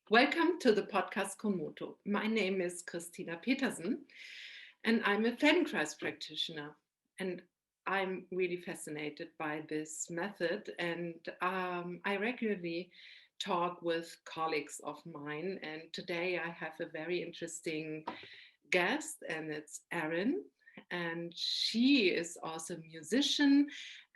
Welcome to the podcast Komoto. My name is Christina Petersen and I'm a Feldenkrais practitioner. And I'm really fascinated by this method. And I regularly talk with colleagues of mine. And today I have a very interesting guest, and it's Erin. And she is also a musician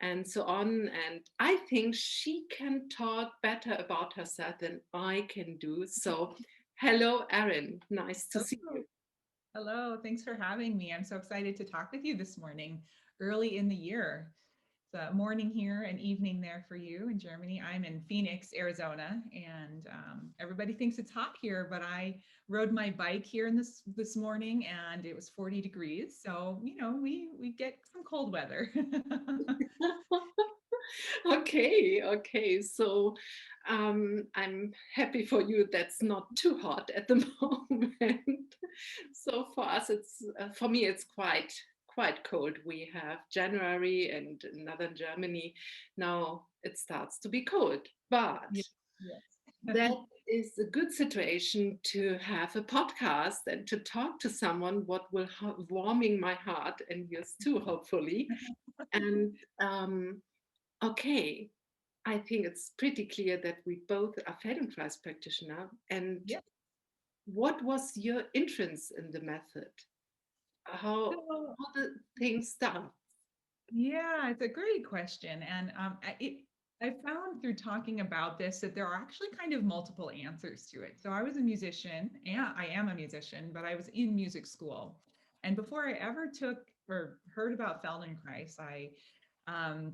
and so on. And I think she can talk better about herself than I can do. So, hello, Erin. Nice to see Hello. you. Hello. Thanks for having me. I'm so excited to talk with you this morning, early in the year. It's a morning here and evening there for you in Germany. I'm in Phoenix, Arizona, and everybody thinks it's hot here, but I rode my bike here in this morning, and it was 40 degrees. So we get some cold weather. Okay. So, I'm happy for you. That's not too hot at the moment. So for us, for me, it's quite cold. We have January and in northern Germany now it starts to be cold, but Yes. Yes. that is a good situation to have a podcast and to talk to someone what will warming my heart and yours too, hopefully. And okay, I think it's pretty clear that we both are Feldenkrais practitioner. And Yes. what was your entrance in the method? How So, how the thing start? yeah, it's a great question. And I found through talking about this that there are actually kind of multiple answers to it. So I was a musician, and I am a musician, but I was in music school. And before I ever took or heard about Feldenkrais, I, um,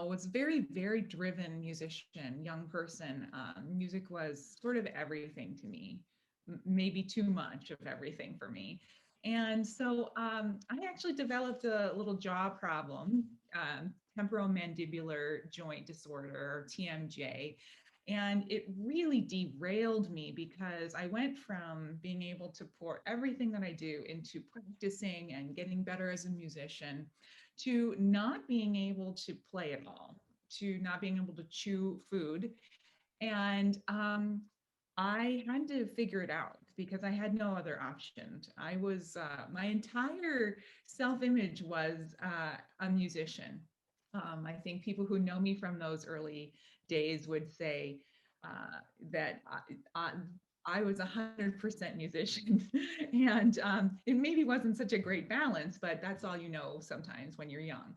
was very, very driven musician, young person. Music was sort of everything to me, maybe too much of everything for me. And so I actually developed a little jaw problem, temporomandibular joint disorder, or TMJ. And it really derailed me because I went from being able to pour everything that I do into practicing and getting better as a musician to not being able to play at all, to not being able to chew food. And I had to figure it out because I had no other option. My entire self image was a musician. I think people who know me from those early days would say that I was 100% musician. And it maybe wasn't such a great balance, but that's all you know sometimes when you're young.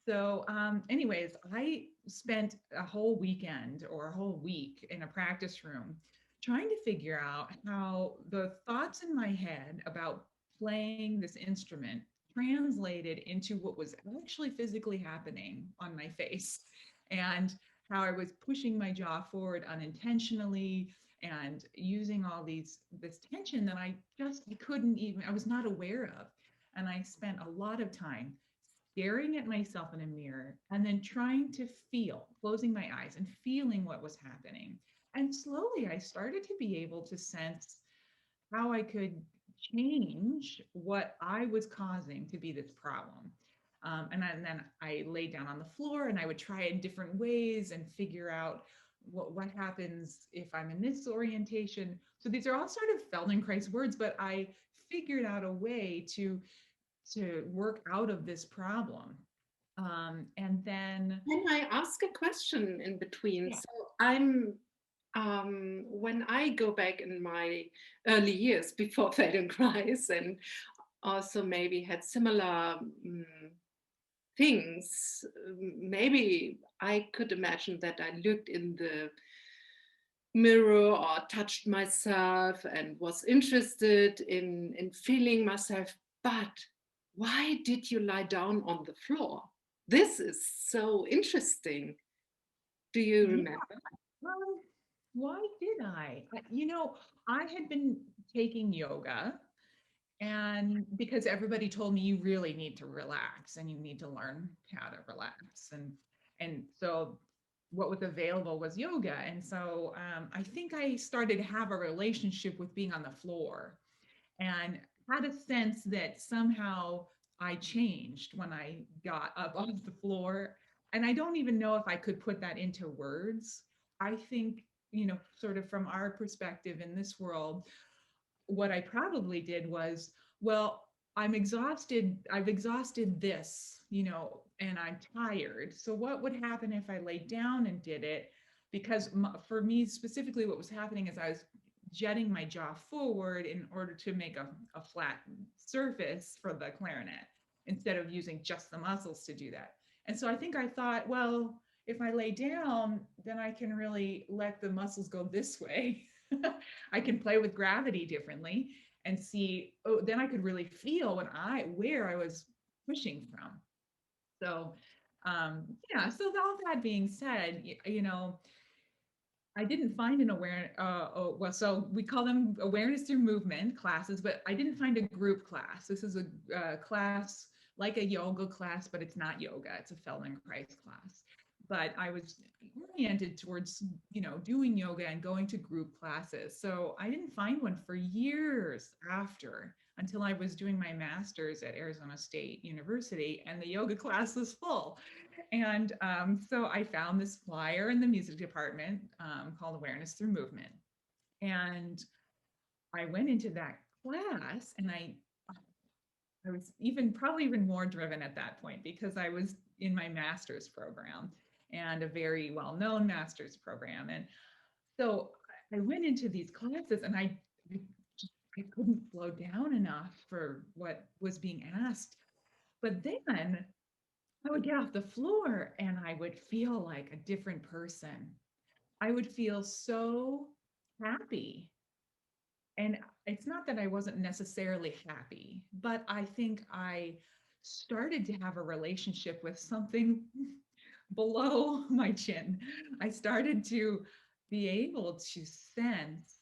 So, anyways, I spent a whole weekend or a whole week in a practice room trying to figure out how the thoughts in my head about playing this instrument translated into what was actually physically happening on my face, and how I was pushing my jaw forward unintentionally and using all this tension that I couldn't even, I was not aware of. And I spent a lot of time staring at myself in a mirror and then trying to feel, closing my eyes and feeling what was happening. And slowly I started to be able to sense how I could change what I was causing to be this problem. And then I laid down on the floor and I would try it in different ways and figure out what happens if I'm in this orientation. So these are all sort of Feldenkrais words, but I figured out a way to work out of this problem. And then, Can I ask a question in between? yeah, So I'm when I go back in my early years before Feldenkrais and also maybe had similar things, maybe I could imagine that I looked in the mirror or touched myself and was interested in feeling myself. But why did you lie down on the floor? This is so interesting. Do you yeah. remember? Um, why did I? I had been taking yoga, and because everybody told me you really need to relax and you need to learn how to relax, and so what was available was yoga, and so I think I started to have a relationship with being on the floor, and had a sense that somehow I changed when I got up off the floor. And I don't even know if I could put that into words. I think sort of from our perspective in this world, what I probably did was, well, I'm exhausted. I've exhausted this, and I'm tired. So what would happen if I laid down and did it? Because for me specifically, what was happening is I was jetting my jaw forward in order to make a flat surface for the clarinet instead of using just the muscles to do that. And so I think I thought, well, if I lay down, then I can really let the muscles go this way. I can play with gravity differently and see, oh, then I could really feel where I was pushing from. So, yeah, so all that being said, I didn't find an awareness, well, so we call them awareness through movement classes, but I didn't find a group class. This is a class like a yoga class, but it's not yoga, it's a Feldenkrais class. But I was oriented towards, doing yoga and going to group classes. So I didn't find one for years after, until I was doing my master's at Arizona State University, and the yoga class was full. And so I found this flyer in the music department called Awareness Through Movement. And I went into that class, and I was probably even more driven at that point because I was in my master's program, and a very well-known master's program. And so I went into these classes, and I couldn't slow down enough for what was being asked. But then I would get off the floor and I would feel like a different person. I would feel so happy. And it's not that I wasn't necessarily happy, but I think I started to have a relationship with something below my chin. I started to be able to sense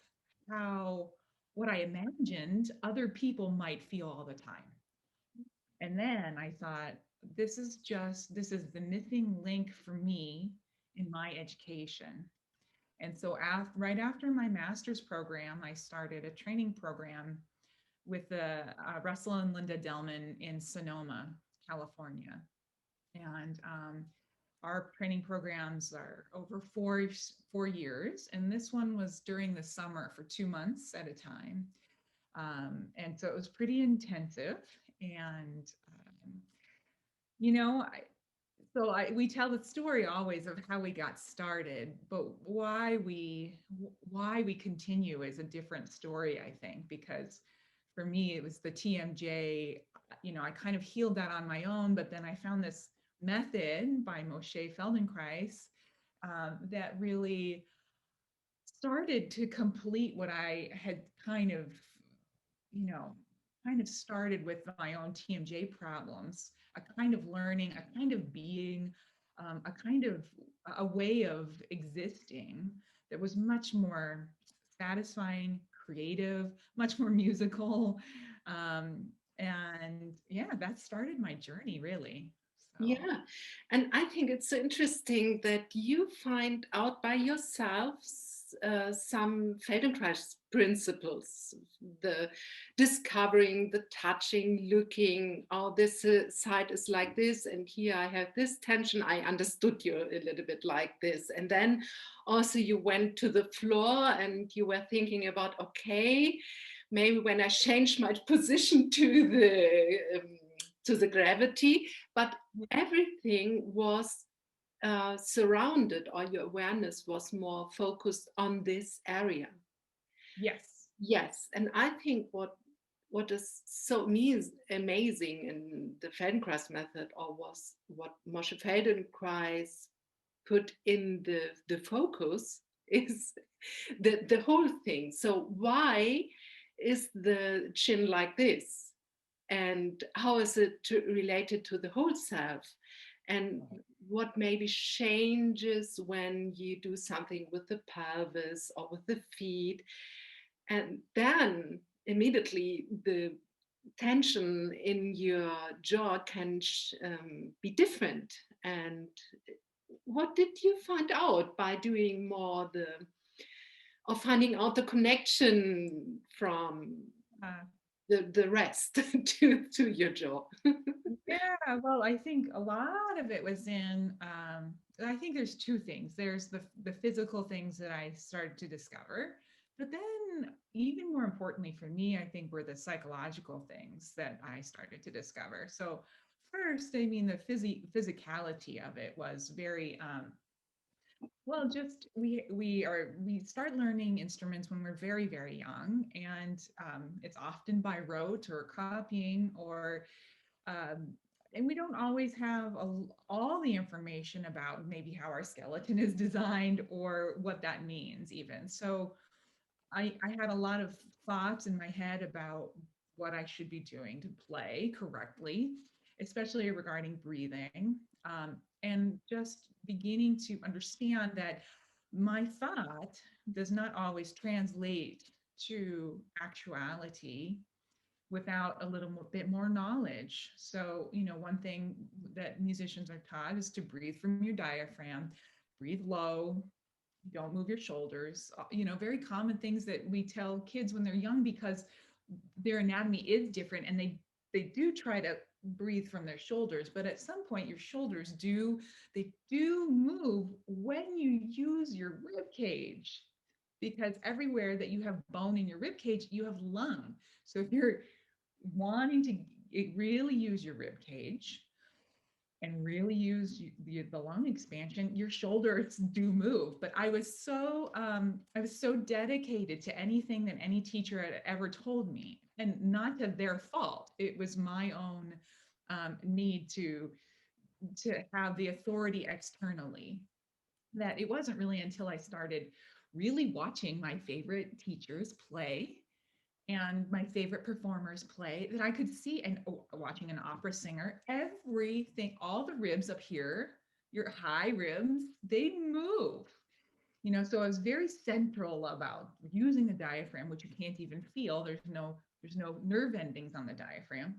how what I imagined other people might feel all the time. And then I thought, this is the missing link for me in my education. And so right after my master's program, I started a training program with Russell and Linda Delman in Sonoma, California. And our training programs are over 4 years. And this one was during the summer for 2 months at a time. And so it was pretty intensive. And, you know, I, we tell the story always of how we got started, but why we continue is a different story, I think, because for me it was the TMJ. I kind of healed that on my own, but then I found this method by Moshe Feldenkrais that really started to complete what I had kind of started with my own TMJ problems, a kind of learning, a kind of being, a kind of a way of existing that was much more satisfying, creative, much more musical. And yeah, that started my journey really. So. Yeah, and I think it's so interesting that you find out by yourself some Feldenkrais principles, the discovering, the touching, looking, oh, this side is like this, and here I have this tension. I understood you a little bit like this. And then also you went to the floor and you were thinking about, okay, maybe when I change my position to the gravity, but everything was surrounded, or your awareness was more focused on this area. Yes, and I think what is so amazing in the Feldenkrais method, or was what Moshe Feldenkrais put in the focus, is the whole thing. So why is the chin like this? And how is it related to the whole self? And what maybe changes when you do something with the pelvis or with the feet? And then immediately the tension in your jaw can be different. And what did you find out by doing more or finding out the connection from? the rest to your jaw. Yeah, well, I think a lot of it was in, I think there's two things. There's the physical things that I started to discover, but then even more importantly for me, I think were the psychological things that I started to discover. So first, I mean, the physicality of it was very, well, just we start learning instruments when we're very, very young, and it's often by rote or copying or um, and we don't always have all the information about maybe how our skeleton is designed or what that means even. So I had a lot of thoughts in my head about what I should be doing to play correctly, especially regarding breathing, and just beginning to understand that my thought does not always translate to actuality without a little more, bit more knowledge. So, one thing that musicians are taught is to breathe from your diaphragm, breathe low, don't move your shoulders, very common things that we tell kids when they're young because their anatomy is different and they do try to breathe from their shoulders, but at some point your shoulders do move when you use your rib cage, because everywhere that you have bone in your rib cage you have lung. So if you're wanting to really use your rib cage and really use the lung expansion, your shoulders do move. But I was so dedicated to anything that any teacher had ever told me, and not to their fault. It was my own need to have the authority externally, that it wasn't really until I started really watching my favorite teachers play and my favorite performers play that I could see, and watching an opera singer, everything, all the ribs up here, your high ribs, they move. So I was very central about using the diaphragm, which you can't even feel. There's no nerve endings on the diaphragm.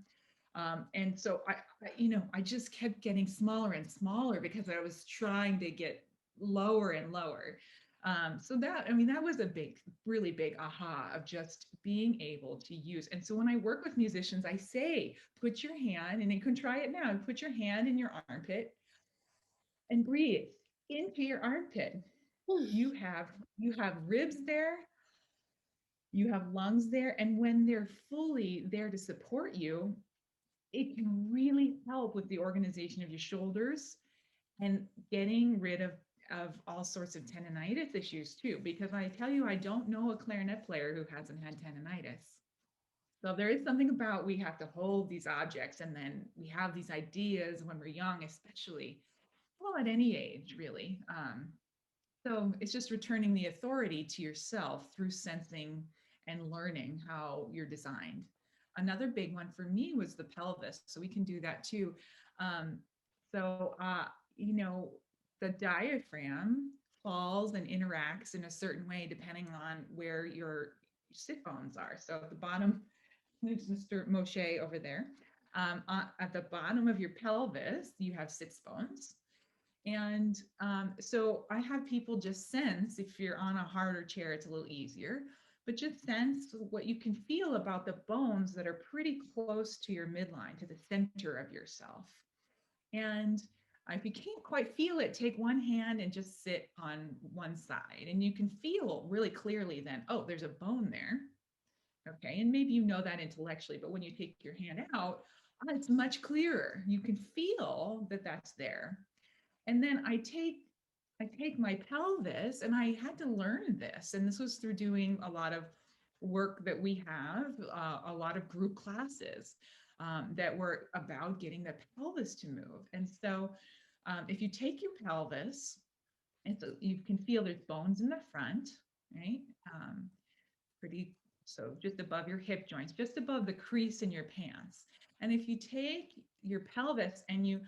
And so I just kept getting smaller and smaller because I was trying to get lower and lower. So that was a really big aha of just being able to use. And so when I work with musicians, I say, put your hand, and you can try it now, put your hand in your armpit and breathe into your armpit. You have ribs there, you have lungs there, and when they're fully there to support you, it can really help with the organization of your shoulders and getting rid of all sorts of tendonitis issues too. Because I tell you, I don't know a clarinet player who hasn't had tendonitis. So there is something about, we have to hold these objects, and then we have these ideas when we're young, especially, well, at any age, really. So it's just returning the authority to yourself through sensing and learning how you're designed. Another big one for me was the pelvis. So we can do that too. Um, so, you know, the diaphragm falls and interacts in a certain way depending on where your sit bones are. So at the bottom, there's Mr. Moshe over there. At the bottom of your pelvis, you have sits bones. And so I have people just sense, if you're on a harder chair, it's a little easier, but just sense what you can feel about the bones that are pretty close to your midline, to the center of yourself. And if you can't quite feel it, take one hand and just sit on one side. And you can feel really clearly then, oh, there's a bone there. Okay. And maybe you know that intellectually, but when you take your hand out, it's much clearer. You can feel that that's there. And then I take my pelvis, and I had to learn this. And this was through doing a lot of work that we have, a lot of group classes that were about getting the pelvis to move. And so if you take your pelvis, and so you can feel there's bones in the front, right? Pretty, so just above your hip joints, just above the crease in your pants. And if you take your pelvis and you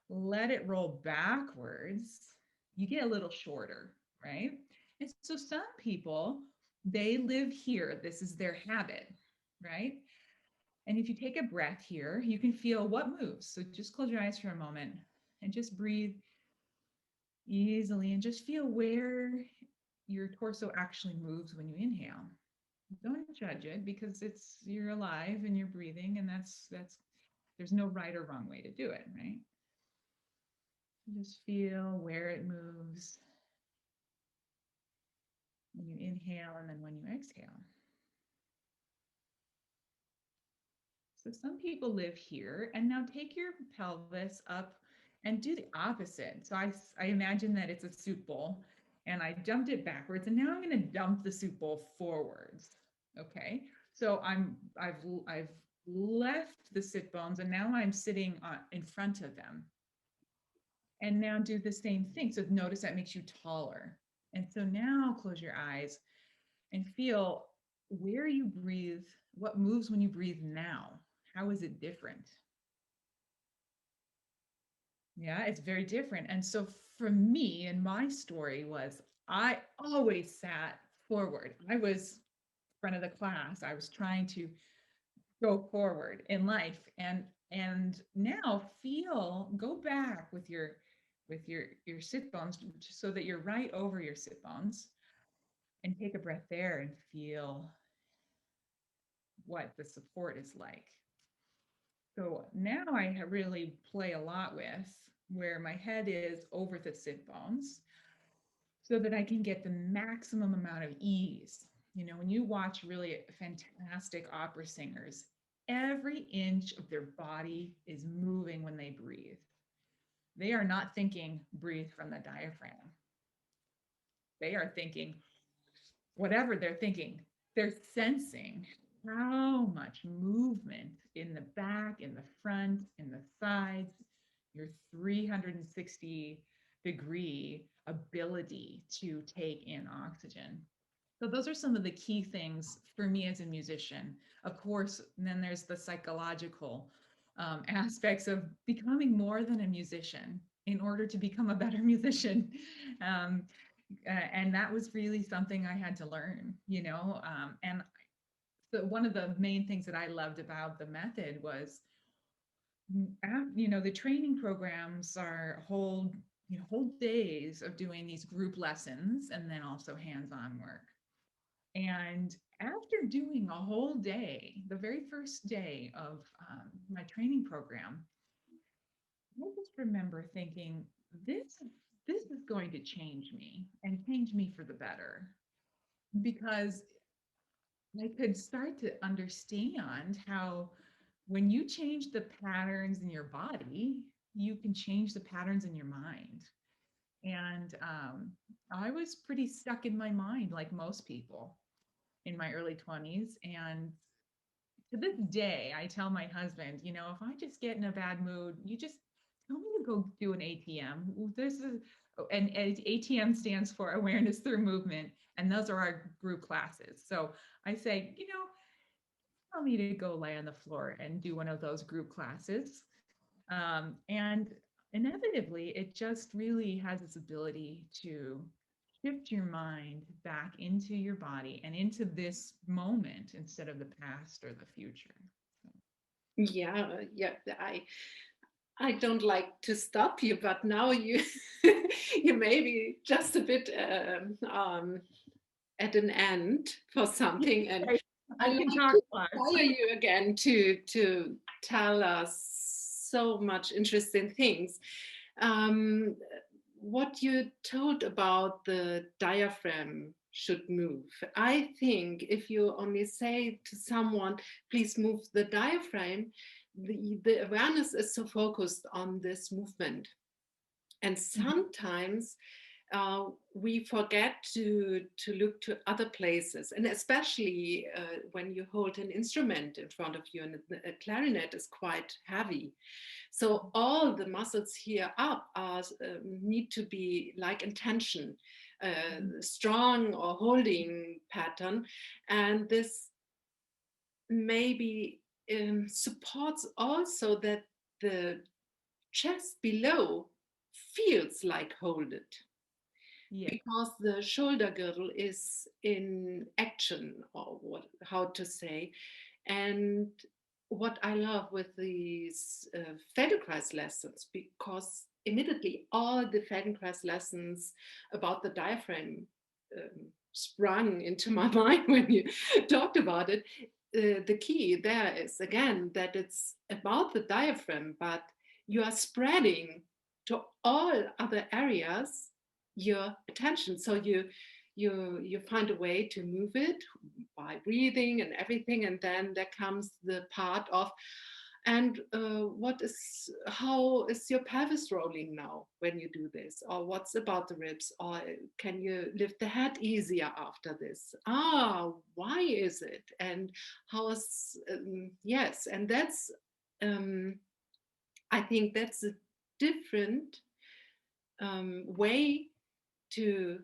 let it roll backwards, you get a little shorter, right? And so some people, they live here. This is their habit, right? And if you take a breath here, you can feel what moves. So just close your eyes for a moment and just breathe easily and just feel where your torso actually moves when you inhale. Don't judge it, because you're alive and you're breathing, and that's there's no right or wrong way to do it, right? Just feel where it moves when you inhale and then when you exhale. So some people live here, and now take your pelvis up and do the opposite. So I imagine that it's a soup bowl, and I dumped it backwards, and now I'm going to dump the soup bowl forwards. Okay. So I've left the sit bones, and now I'm sitting in front of them. And now do the same thing. So notice that makes you taller. And so now close your eyes and feel where you breathe, what moves when you breathe now. How is it different? Yeah, it's very different. And so for me, and my story was, I always sat forward. I was front of the class. I was trying to go forward in life. And now go back with your sit bones, so that you're right over your sit bones, and take a breath there and feel what the support is like. So now I really play a lot with where my head is over the sit bones, so that I can get the maximum amount of ease. You know, when you watch really fantastic opera singers, every inch of their body is moving when they breathe. They are not thinking, breathe from the diaphragm. They are thinking, whatever they're thinking, they're sensing how much movement in the back, in the front, in the sides, your 360-degree ability to take in oxygen. So those are some of the key things for me as a musician. Of course, then there's the psychological aspects of becoming more than a musician in order to become a better musician. Um, and that was really something I had to learn, and so one of the main things that I loved about the method was, the training programs are whole days of doing these group lessons, and then also hands-on work. And after doing a whole day, the very first day of my training program, I just remember thinking, this is going to change me, and change me for the better, because I could start to understand how, when you change the patterns in your body, you can change the patterns in your mind. And I was pretty stuck in my mind, like most people in my early 20s. And to this day, I tell my husband, if I just get in a bad mood, you just tell me to go do an ATM. This is, and ATM stands for Awareness Through Movement. And those are our group classes. So I say, tell me to go lay on the floor and do one of those group classes. And inevitably, it just really has this ability to shift your mind back into your body and into this moment instead of the past or the future. Yeah, I don't like to stop you, but now you you may be just a bit at an end for something, and I I like can talk to a lot. inspire you again to tell us so much interesting things. Um, what you told about the diaphragm should move. I think if you only say to someone, please move the diaphragm, the awareness is so focused on this movement. And sometimes we forget to look to other places, and especially when you hold an instrument in front of you, and a clarinet is quite heavy. So all the muscles here up need to be like in tension, strong or holding pattern, and this maybe supports also that the chest below feels like hold it, Yeah. because the shoulder girdle is in action, or what, how to say. And what I love with these Feldenkrais lessons, because immediately all the Feldenkrais lessons about the diaphragm sprung into my mind when you talked about it. The key there is again that it's about the diaphragm, but you are spreading to all other areas your attention. So you find a way to move it by breathing and everything, and then there comes the part of, and how is your pelvis rolling now when you do this? Or what's about the ribs? Or can you lift the head easier after this? Why is it? And how is, yes, and that's, um, I think that's a different way to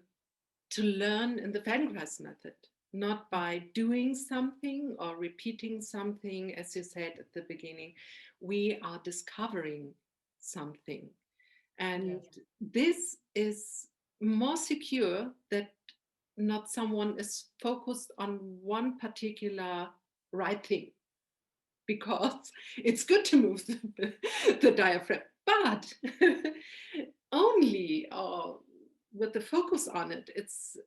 learn in the Feldenkrais method, not by doing something or repeating something, as you said at the beginning. We are discovering something. And Yes. this is more secure that not someone is focused on one particular right thing, because it's good to move the diaphragm, but only with the focus on it, it's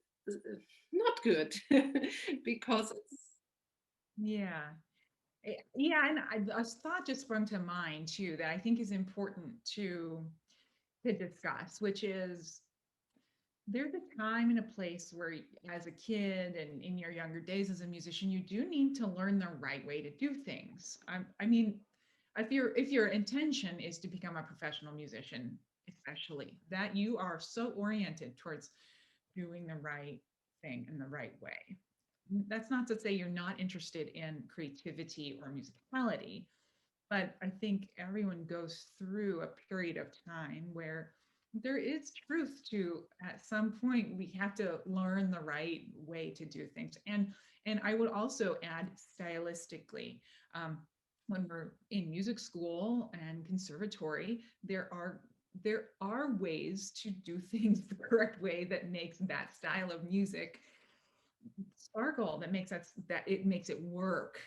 not good because it's, Yeah. Yeah, and a thought just sprung to mind too that I think is important to discuss, which is there's a time and a place where as a kid and in your younger days as a musician, you do need to learn the right way to do things. I mean, if your intention is to become a professional musician, especially that you are so oriented towards doing the right thing in the right way. That's not to say you're not interested in creativity or musicality, but I think everyone goes through a period of time where there is truth to at some point we have to learn the right way to do things. And I would also add stylistically, um, when we're in music school and conservatory, there are ways to do things the correct way that makes that style of music sparkle, that it makes it work.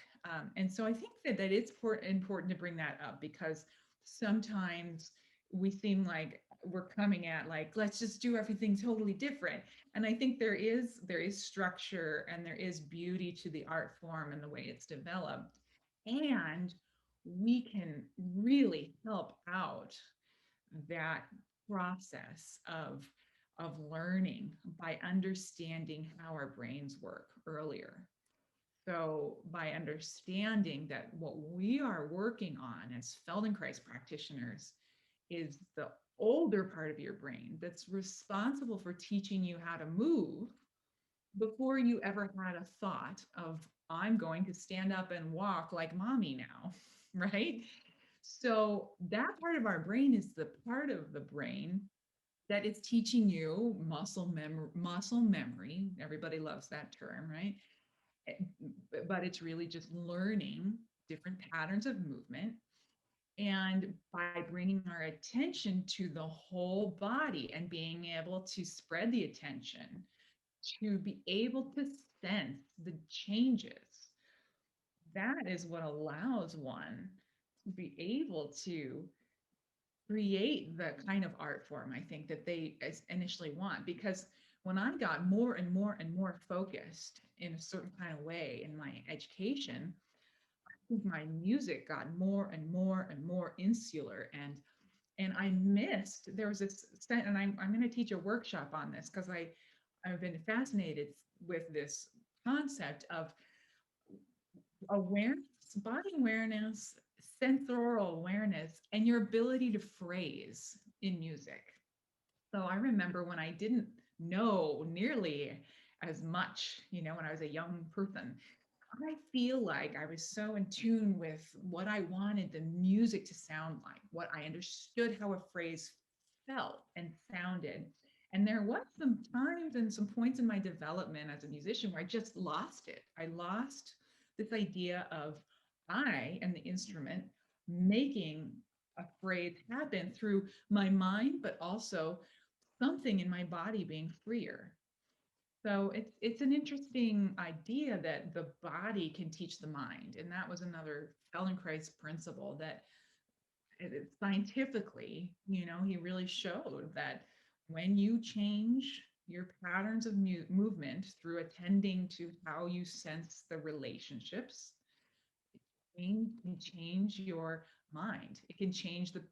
And so I think that it's important to bring that up, because sometimes we seem like we're coming at like, let's just do everything totally different. And I think there is structure and there is beauty to the art form and the way it's developed. And we can really help out that process of learning by understanding how our brains work earlier. So by understanding that what we are working on as Feldenkrais practitioners is the older part of your brain that's responsible for teaching you how to move before you ever had a thought of, I'm going to stand up and walk like mommy now, right? So that part of our brain is the part of the brain that is teaching you muscle memory. Everybody loves that term, right? Eh, but it's really just learning different patterns of movement. And by bringing our attention to the whole body and being able to spread the attention to be able to sense the changes, that is what allows one to be able to create the kind of art form I think that they initially want. Because when I got more and more and more focused in a certain kind of way in my education, I think my music got more and more and more insular. And I missed, there was this, and I'm going to teach a workshop on this because I've been fascinated with this concept of awareness, body awareness, sensorial awareness, and your ability to phrase in music. So I remember when I didn't know nearly as much, when I was a young person, I feel like I was so in tune with what I wanted the music to sound like, what I understood how a phrase felt and sounded. And there was some times and some points in my development as a musician where I just lost it. I lost this idea of I and the instrument making a phrase happen through my mind, but also something in my body being freer. So it's an interesting idea that the body can teach the mind, and that was another Feldenkrais principle that scientifically, he really showed that when you change your patterns of movement through attending to how you sense the relationships can change your mind. It can change the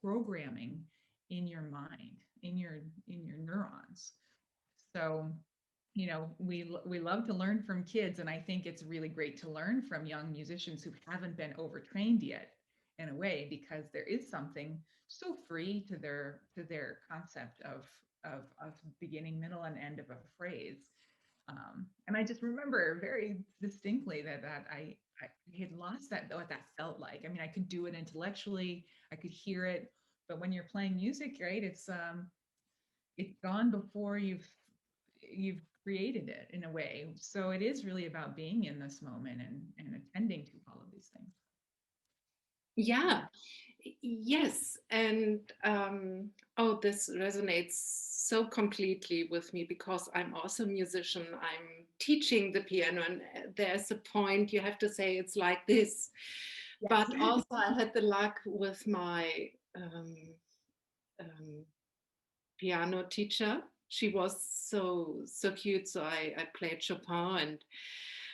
programming in your mind, in your neurons. So, we love to learn from kids, and I think it's really great to learn from young musicians who haven't been overtrained yet, in a way, because there is something so free to their concept of beginning, middle, and end of a phrase. And I just remember very distinctly that I had lost that, what that felt like. I mean, I could do it intellectually, I could hear it, but when you're playing music, right, it's gone before you've created it, in a way. So it is really about being in this moment and attending to all of these things. Yeah, yes. And oh, this resonates so completely with me because I'm also a musician. I'm teaching the piano, and there's a point you have to say it's like this. Yes. But also, I had the luck with my um, piano teacher. She was so cute. So I played Chopin, and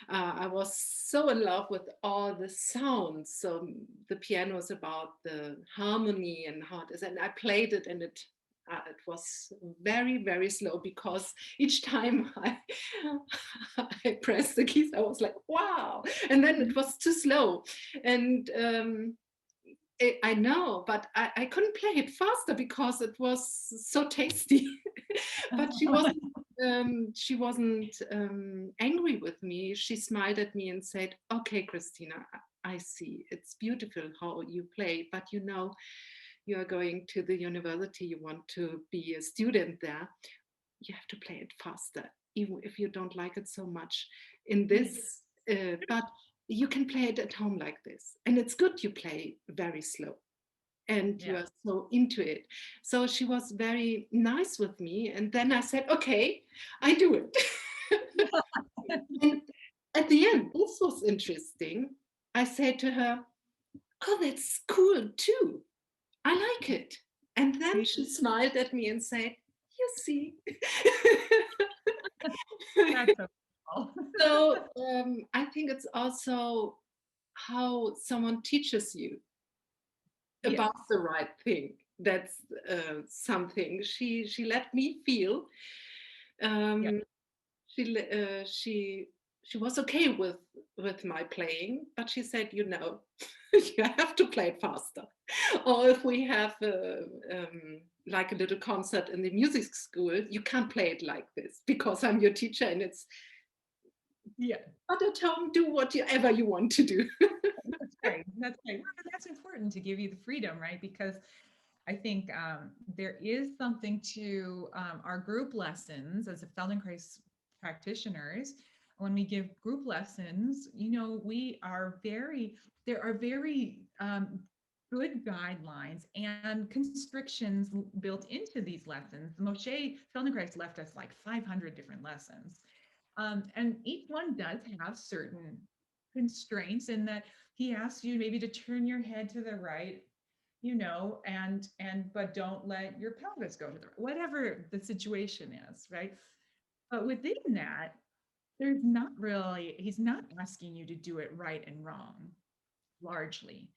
I was so in love with all the sounds. So the piano is about the harmony and how it is, and I played it, and it was very slow because each time I pressed the keys, I was like, wow, and then it was too slow, and I know, but I couldn't play it faster because it was so tasty. But she wasn't angry with me. She smiled at me and said, "Okay, Christina, I see. It's beautiful how you play, but you are going to the university. You want to be a student there. You have to play it faster, even if you don't like it so much in this. But you can play it at home like this, and it's good you play very slow and you Yeah. are so into it." So she was very nice with me, and then I said, "Okay, I do it." And at the end, this was interesting. I said to her, "Oh, that's cool too. I like it." And then See, she smiled at me and said, "You see." that's so cool. So I think it's also how someone teaches you Yes. about the right thing. That's something she let me feel. Yeah. Um, she was okay with my playing, but she said, you have to play it faster. Or if we have like a little concert in the music school, you can't play it like this because I'm your teacher, and it's Yeah. but at home, do whatever you want to do. That's great. That's great. Well, that's important to give you the freedom, right? Because I think there is something to our group lessons as a Feldenkrais practitioners. When we give group lessons, there are very good guidelines and constrictions built into these lessons. Moshe Feldenkrais left us like 500 different lessons. And each one does have certain constraints in that he asks you maybe to turn your head to the right, and but don't let your pelvis go to the right, whatever the situation is, right? But within that, he's not asking you to do it right and wrong, largely.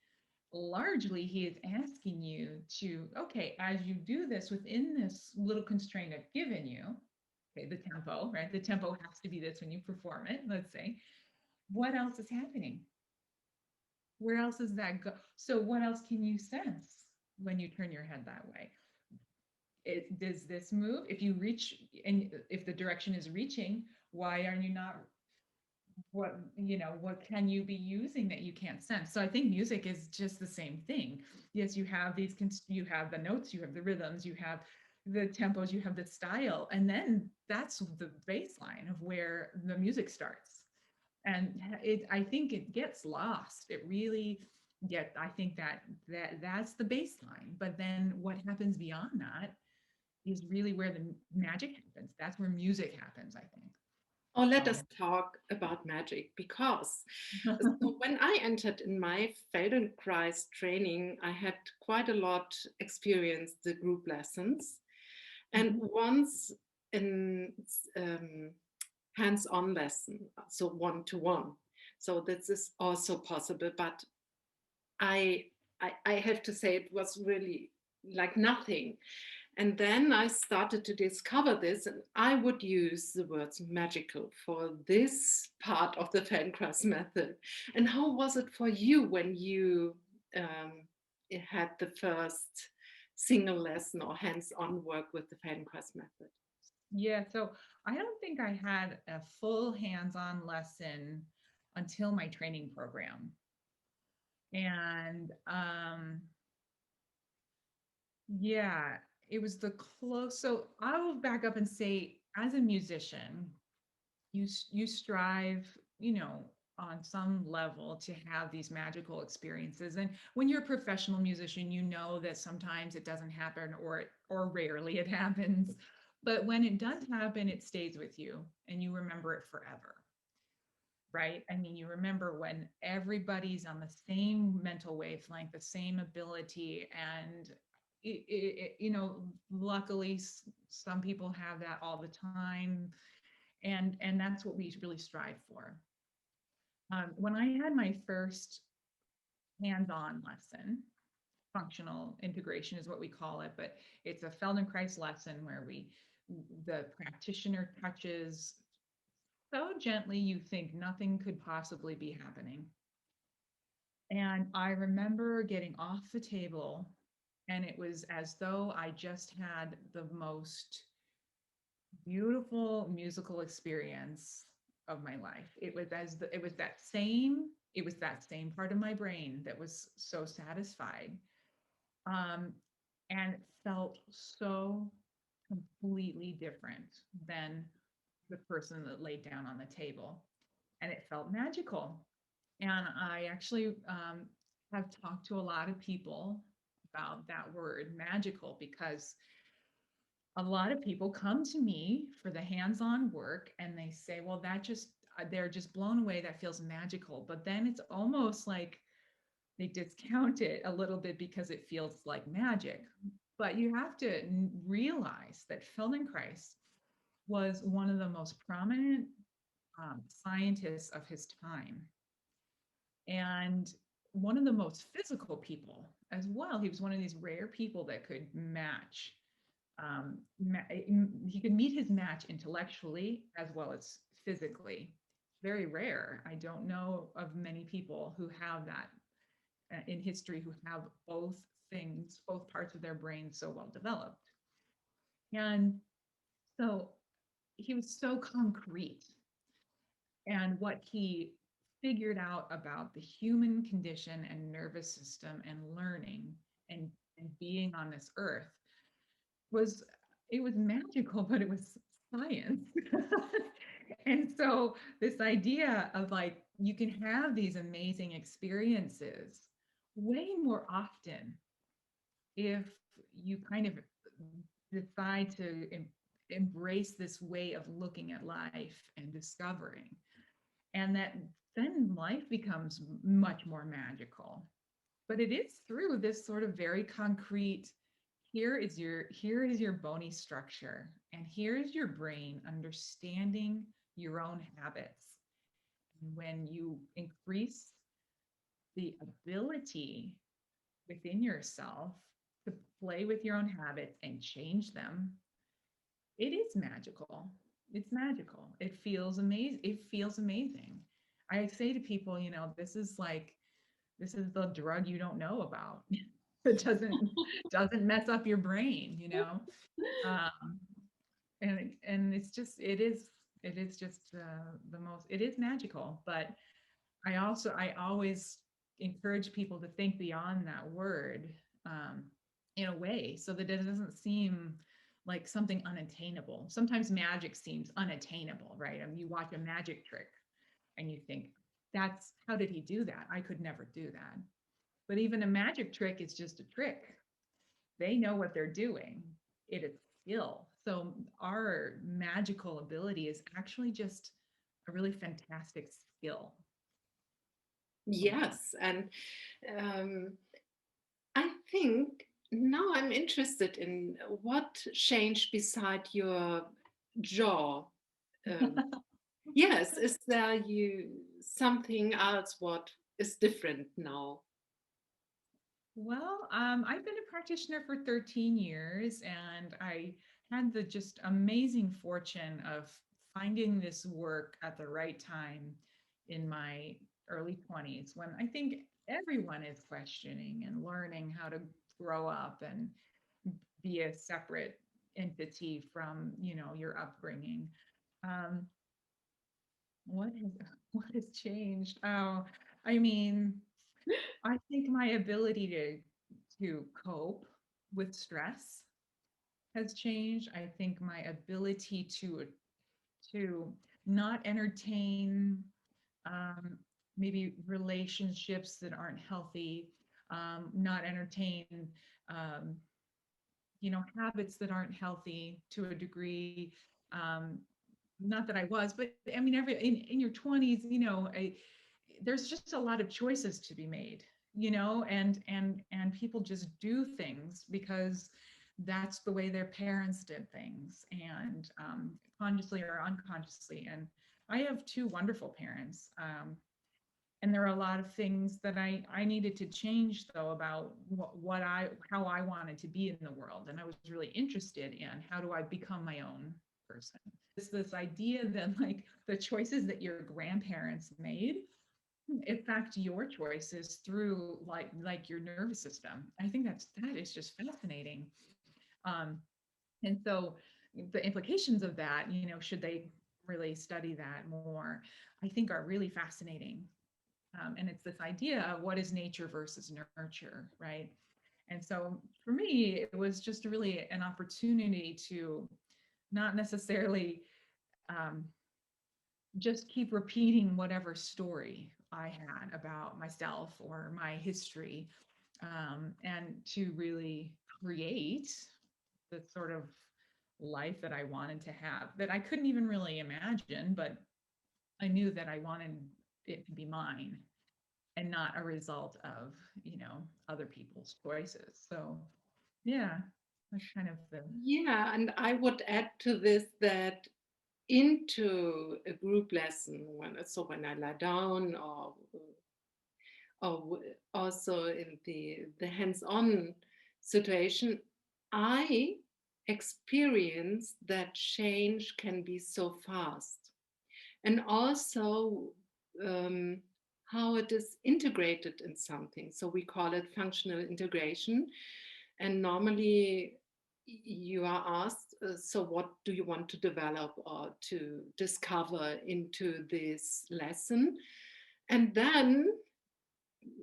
Largely, he is asking you to, okay, as you do this within this little constraint I've given you, okay, the tempo, right? The tempo has to be this when you perform it, let's say. What else is happening? Where else is that go? So what else can you sense when you turn your head that way? Does this move? If you reach, and if the direction is reaching, why are you not, what can you be using that you can't sense? So I think music is just the same thing. Yes, you have you have the notes, you have the rhythms, you have the tempos, you have the style, and then that's the baseline of where the music starts. And I think it gets lost. It really I think that's the baseline. But then what happens beyond that is really where the magic happens. That's where music happens, I think. Or let us talk about magic, because so when I entered in my Feldenkrais training, I had quite a lot experienced the group lessons. And once an hands-on lesson, so one-to-one. So this is also possible, but I have to say it was really like nothing. And then I started to discover this, and I would use the words magical for this part of the Feldenkrais method. And how was it for you when you had the first single lesson or hands-on work with the Feldenkrais method? Yeah, so I don't think I had a full hands-on lesson until my training program. And yeah, it was the close. So I will back up and say, as a musician, you strive, on some level to have these magical experiences. And when you're a professional musician, you know that sometimes it doesn't happen, or rarely it happens. But when it does happen, it stays with you and you remember it forever. Right? I mean, you remember when everybody's on the same mental wavelength, the same ability, and luckily some people have that all the time, and that's what we really strive for. When I had my first hands-on lesson, functional integration is what we call it, but it's a Feldenkrais lesson where the practitioner touches so gently you think nothing could possibly be happening. And I remember getting off the table, and it was as though I just had the most beautiful musical experience of my life. It was that same part of my brain that was so satisfied. Um, and it felt so completely different than the person that laid down on the table. And it felt magical. And I actually have talked to a lot of people about that word magical, because a lot of people come to me for the hands-on work and they say, well, they're just blown away. That feels magical. But then it's almost like they discount it a little bit because it feels like magic. But you have to realize that Feldenkrais was one of the most prominent scientists of his time, and one of the most physical people as well. He was one of these rare people that could match. He could meet his match intellectually as well as physically. Very rare. I don't know of many people who have that in history, who have both things, both parts of their brain so well developed. And so he was so concrete. And what he figured out about the human condition and nervous system and learning and being on this earth was magical, but it was science. And so this idea of like, you can have these amazing experiences way more often if you kind of decide to embrace this way of looking at life and discovering, and that then life becomes much more magical. But it is through this sort of very concrete, here is your bony structure, and here's your brain understanding your own habits. And when you increase the ability within yourself to play with your own habits and change them, it is magical. It's magical. It feels amazing. I say to people, this is the drug you don't know about. It doesn't mess up your brain, um, and it is just the most. It is magical. But I always encourage people to think beyond that word, in a way, so that it doesn't seem like something unattainable. Sometimes magic seems unattainable, right? I mean, you watch a magic trick and you think, how did he do that? I could never do that. But even a magic trick is just a trick. They know what they're doing. It is skill. So our magical ability is actually just a really fantastic skill. Yes, and um, I think now I'm interested in what changed beside your jaw. Um, yes, is there something else what is different now? Well, I've been a practitioner for 13 years, and I had the just amazing fortune of finding this work at the right time in my early 20s, when I think everyone is questioning and learning how to grow up and be a separate entity from, your upbringing. Um, what has what has changed? Oh, I mean, I think my ability to cope with stress has changed. I think my ability to not entertain um, maybe relationships that aren't healthy, not entertain um, habits that aren't healthy to a degree. Um, Not that I was, but I mean, in your 20s, there's just a lot of choices to be made, and people just do things because that's the way their parents did things, and consciously or unconsciously. And I have two wonderful parents. And there are a lot of things that I needed to change, though, about how I wanted to be in the world. And I was really interested in, how do I become my own person? It's this idea that, like, the choices that your grandparents made affect your choices through, like your nervous system. I think that is just fascinating. Um, and so the implications of that, should they really study that more, I think are really fascinating. And it's this idea of what is nature versus nurture, right? And so for me, it was just really an opportunity to not necessarily um, just keep repeating whatever story I had about myself or my history, and to really create the sort of life that I wanted to have, that I couldn't even really imagine, but I knew that I wanted it to be mine and not a result of, other people's choices. So yeah, that's kind of the Yeah, and I would add to this that into a group lesson, when I lie down, or also in the hands-on situation, I experience that change can be so fast, and also um, how it is integrated in something. So we call it functional integration, and normally you are asked, so what do you want to develop or to discover into this lesson? And then,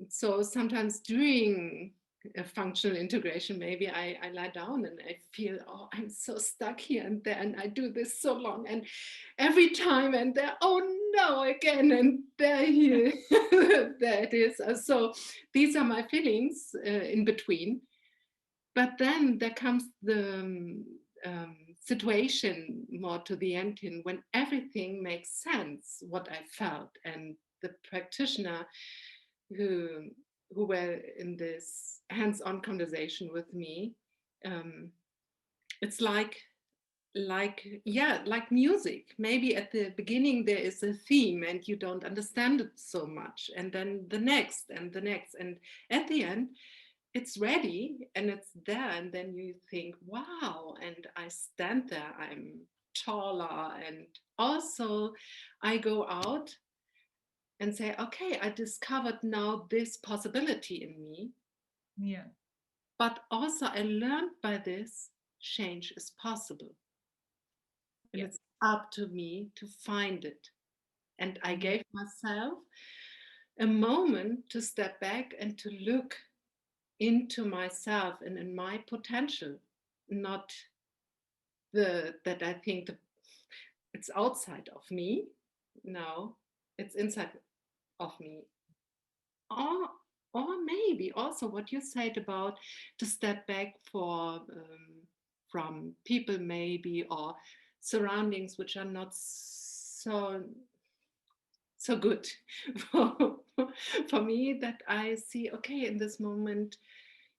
so sometimes during a functional integration, maybe I lie down and I feel, oh, I'm so stuck here and there, and I do this so long, and every time, and there, oh no, again, and there, here, there it is. So these are my feelings in between. But then there comes the situation more to the end, in when everything makes sense, what I felt, and the practitioner who who were in this hands-on conversation with me, um, it's like music. Maybe at the beginning there is a theme and you don't understand it so much, and then the next and the next, and at the end it's ready and it's there, and then you think, wow, and I stand there, I'm taller, and also I go out and say, okay, I discovered now this possibility in me, yeah. but also I learned by this change is possible, and Yeah. it's up to me to find it. And I Yeah. gave myself a moment to step back and to look into myself and in my potential, not that I think it's outside of me. No, it's inside of me. Or, or maybe also what you said about to step back from people, maybe, or surroundings which are not so good for, for me, that I see, okay, in this moment,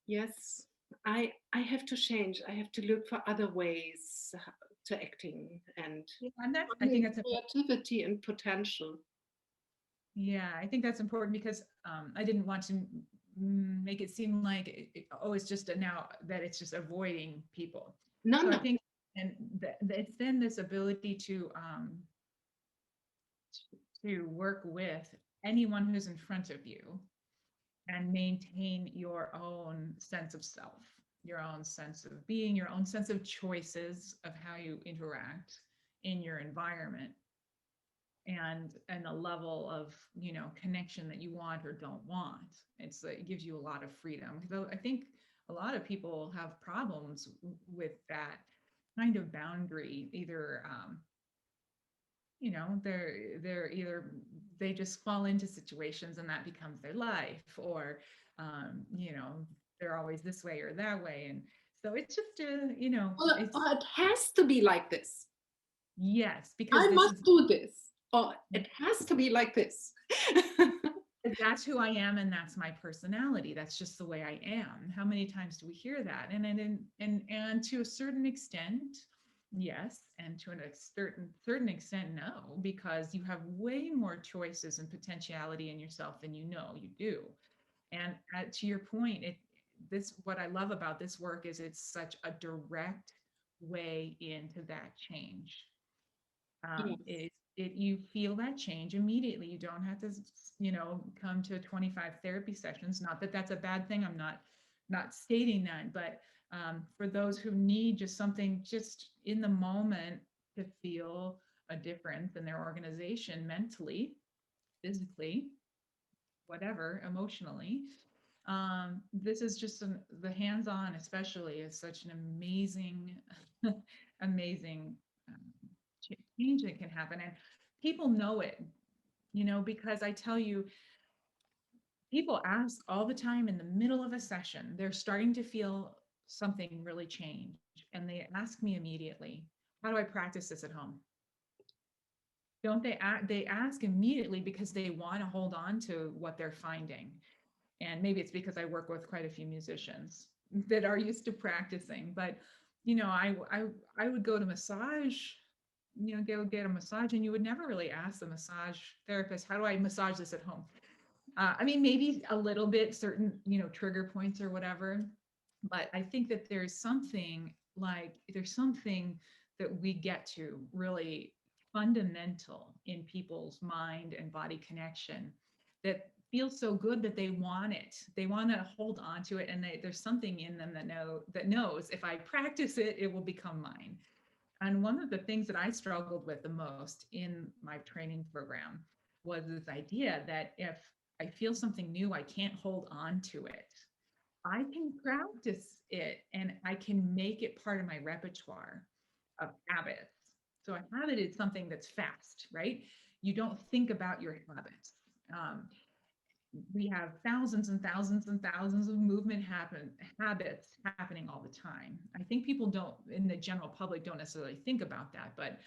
yes, I have to change. I have to look for other ways to acting and Yeah, and I think finding that's important. creativity and potential. Yeah, I think that's important because I didn't want to make it seem like oh, it's just now that it's just avoiding people. No, So I no. think, and it's then this ability to work with anyone who's in front of you and maintain your own sense of self, your own sense of being, your own sense of choices of how you interact in your environment, and a level of connection that you want or don't want. It gives you a lot of freedom, because I think a lot of people have problems with that kind of boundary. Either they're either they just fall into situations and that becomes their life, or they're always this way or that way. And so it's just it's It has to be like this. yes, because I this must is do this. Or it has to be like this. that's who I am, and that's my personality. That's just the way I am. How many times do we hear that? And to a certain extent, yes, and to a certain extent, no, because you have way more choices and potentiality in yourself than you do. And to your point, what I love about this work is it's such a direct way into that change. Yes. You feel that change immediately. You don't have to come to 25 therapy sessions. Not that that's a bad thing. I'm not stating that, but for those who need just something just in the moment to feel a difference in their organization, mentally, physically, whatever, emotionally, this is just the hands-on especially is such an amazing amazing um, change that can happen. And people know it, because I tell you, people ask all the time in the middle of a session, they're starting to feel something really change, and they ask me immediately, how do I practice this at home? Don't they ask immediately because they want to hold on to what they're finding. And maybe it's because I work with quite a few musicians that are used to practicing. But I would go to massage, get a massage, and you would never really ask the massage therapist, how do I massage this at home? I mean, maybe a little bit, certain trigger points or whatever. But I think that there's something that we get to really fundamental in people's mind and body connection that feels so good that they want it. They want to hold on to it, and there's something in them that knows if I practice it, it will become mine. And one of the things that I struggled with the most in my training program was this idea that if I feel something new, I can't hold on to it. I can practice it and I can make it part of my repertoire of habits. So a habit is something that's fast, right? You don't think about your habits. Um, we have thousands and thousands and thousands of habits happening all the time. I think people don't, in the general public, don't necessarily think about that. But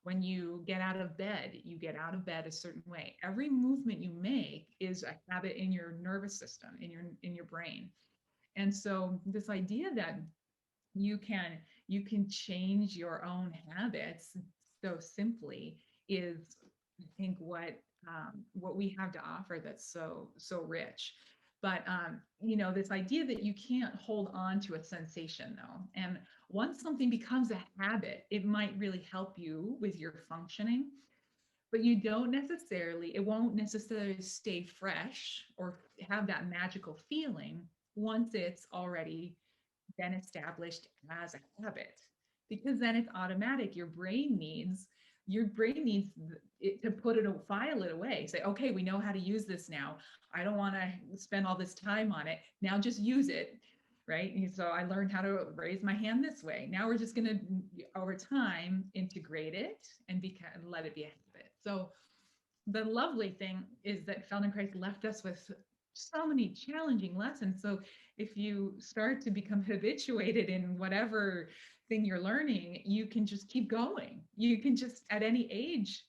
when you get out of bed, you get out of bed a certain way. Every movement you make is a habit in your nervous system, in your brain. And so this idea that you can change your own habits so simply is, I think, what we have to offer that's so rich. But this idea that you can't hold on to a sensation, though, and once something becomes a habit, it might really help you with your functioning, but it won't necessarily stay fresh or have that magical feeling once it's already been established as a habit, because then it's automatic. Your brain needs it to file it away, say, okay, we know how to use this now. I don't want to spend all this time on it now, just use it, right? And so I learned how to raise my hand this way. Now we're just going to over time integrate it and let it be a habit. So the lovely thing is that Feldenkrais left us with so many challenging lessons. So if you start to become habituated in whatever thing you're learning, you can just keep going. You can just, at any age,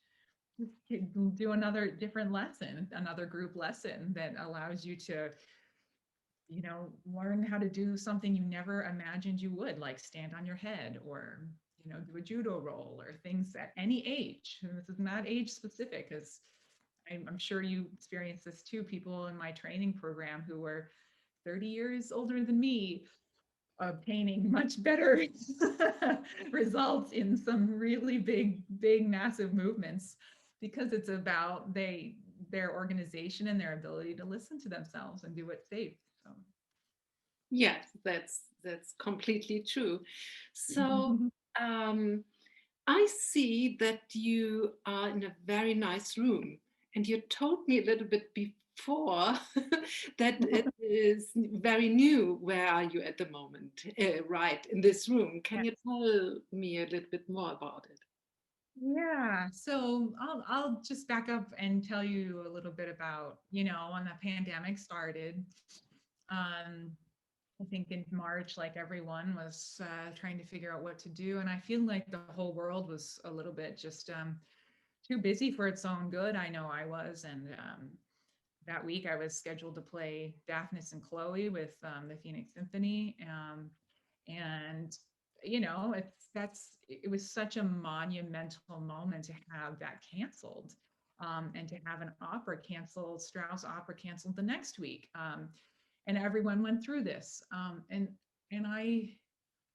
do another different lesson, another group lesson that allows you to, learn how to do something you never imagined you would, like stand on your head or do a judo roll or things at any age. And this is not age specific, because I'm sure you experience this too. People in my training program who were 30 years older than me obtaining much better results in some really big, massive movements, because it's about their organization and their ability to listen to themselves and do what's safe. So. Yes, that's completely true. So I see that you are in a very nice room, and you told me a little bit before that it is very new. Where are you at the moment? Right, in this room. Can you tell me a little bit more about it? Yeah, so I'll just back up and tell you a little bit about, when the pandemic started. I think in March, like everyone was trying to figure out what to do, and I feel like the whole world was a little bit just too busy for its own good. I know I was, and that week I was scheduled to play Daphnis and Chloe with the Phoenix Symphony, and it was such a monumental moment to have that canceled, and to have an opera canceled, Strauss opera canceled the next week, and everyone went through this, and I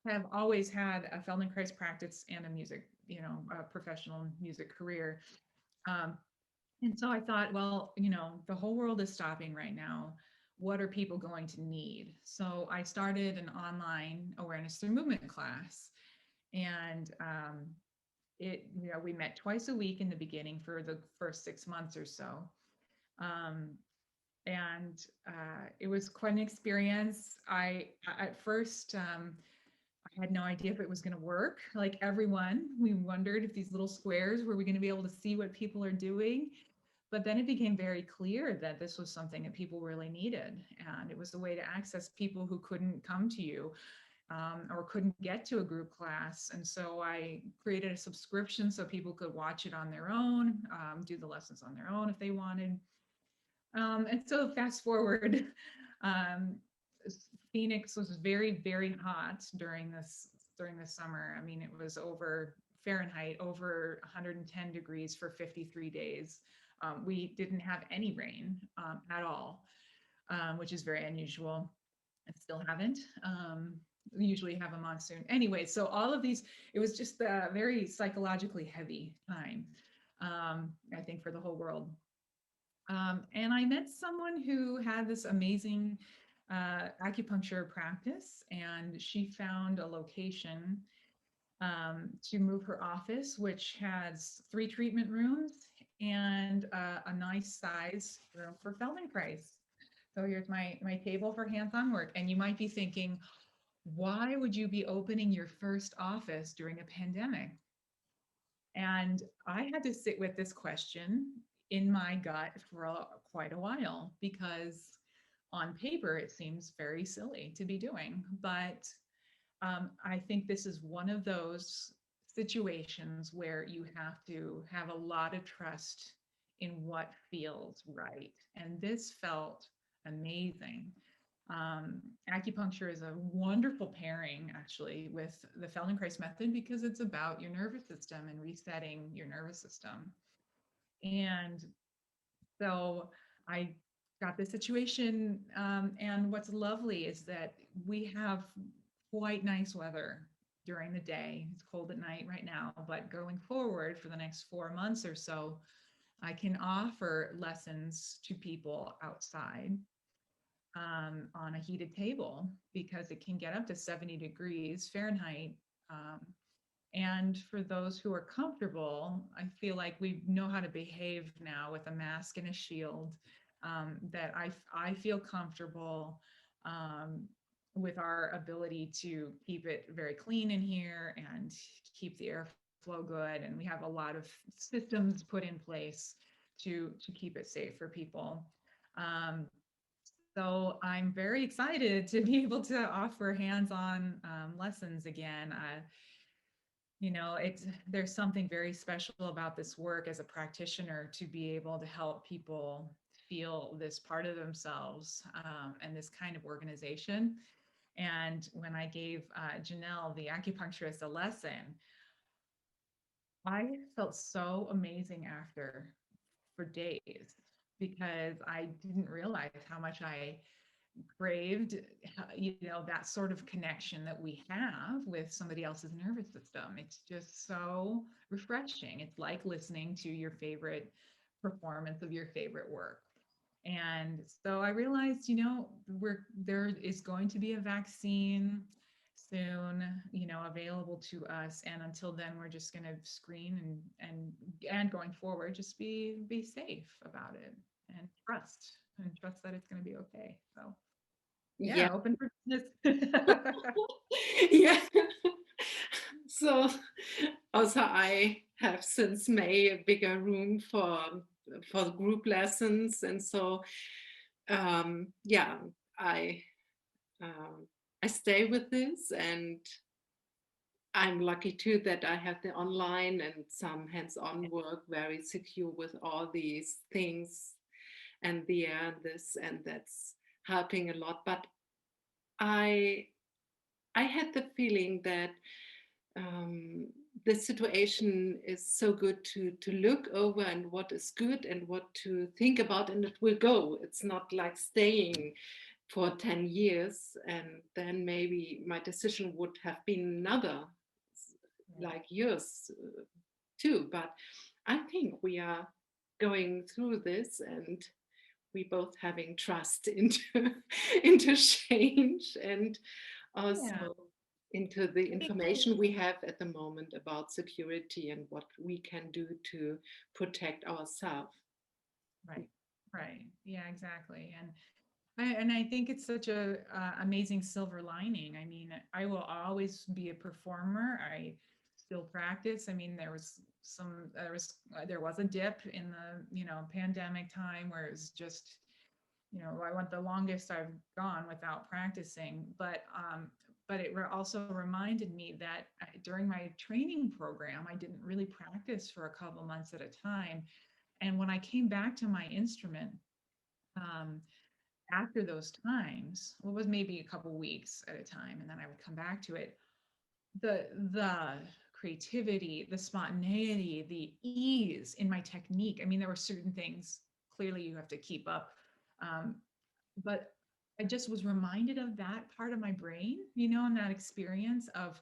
have always had a Feldenkrais practice and a music, a professional music career. Um, and so I thought, well, the whole world is stopping right now. What are people going to need? So I started an online awareness through movement class. And we met twice a week in the beginning for the first 6 months or so. Um, and it was quite an experience. At first, I had no idea if it was going to work. Like everyone, we wondered if these little squares, were we going to be able to see what people are doing? But then it became very clear that this was something that people really needed. And it was a way to access people who couldn't come to you, or couldn't get to a group class. And so I created a subscription so people could watch it on their own, do the lessons on their own if they wanted. And so fast forward, um, Phoenix was very, very hot during the summer. I mean, it was over Fahrenheit, over 110 degrees for 53 days. We didn't have any rain at all, which is very unusual. I still haven't. We usually have a monsoon. Anyway, so all of these, it was just a very psychologically heavy time, I think, for the whole world. And I met someone who had this amazing acupuncture practice, and she found a location to move her office, which has 3 treatment rooms and a nice size room for Feldenkrais. So here's my table for hands-on work. And you might be thinking, why would you be opening your first office during a pandemic? And I had to sit with this question in my gut for quite a while, because on paper it seems very silly to be doing. But I think this is one of those situations where you have to have a lot of trust in what feels right. And this felt amazing. Acupuncture is a wonderful pairing, actually, with the Feldenkrais method, because it's about your nervous system and resetting your nervous system. And so I got this situation. And what's lovely is that we have quite nice weather during the day. It's cold at night right now, but going forward for the next 4 months or so, I can offer lessons to people outside, on a heated table, because it can get up to 70 degrees Fahrenheit. And for those who are comfortable, I feel like we know how to behave now with a mask and a shield, that I feel comfortable with our ability to keep it very clean in here and keep the airflow good. And we have a lot of systems put in place to keep it safe for people. So I'm very excited to be able to offer hands-on lessons again. There's something very special about this work as a practitioner, to be able to help people feel this part of themselves, and this kind of organization. And when I gave Janelle, the acupuncturist, a lesson, I felt so amazing after for days because I didn't realize how much I craved, that sort of connection that we have with somebody else's nervous system. It's just so refreshing. It's like listening to your favorite performance of your favorite work. And so I realized, there is going to be a vaccine soon, available to us. And until then, we're just going to screen and going forward, just be safe about it and trust that it's going to be okay. So Yeah. yeah, open for business. Yeah. So also I have since May a bigger room for group lessons, and so yeah, I um, I stay with this, and I'm lucky too that I have the online and some hands-on work, very secure with all these things and the air and this, and that's helping a lot. But I I had the feeling that um, the situation is so good to look over and what is good and what to think about, and it will go. It's not like staying for 10 years and then maybe my decision would have been another, like yours too. But I think we are going through this, and we both having trust into into change, and Yeah, also into the I think information we have at the moment about security and what we can do to protect ourselves. right, right. Yeah, exactly. And I think it's such a amazing silver lining. I mean, I will always be a performer. I still practice. I mean, there was a dip in the pandemic time where it was just I went the longest I've gone without practicing. But it also reminded me that during my training program, I didn't really practice for a couple months at a time. And when I came back to my instrument, um, after those times, well, it was maybe a couple weeks at a time, and then I would come back to it. The creativity, the spontaneity, the ease in my technique. I mean, there were certain things clearly you have to keep up, um, but I just was reminded of that part of my brain, and that experience of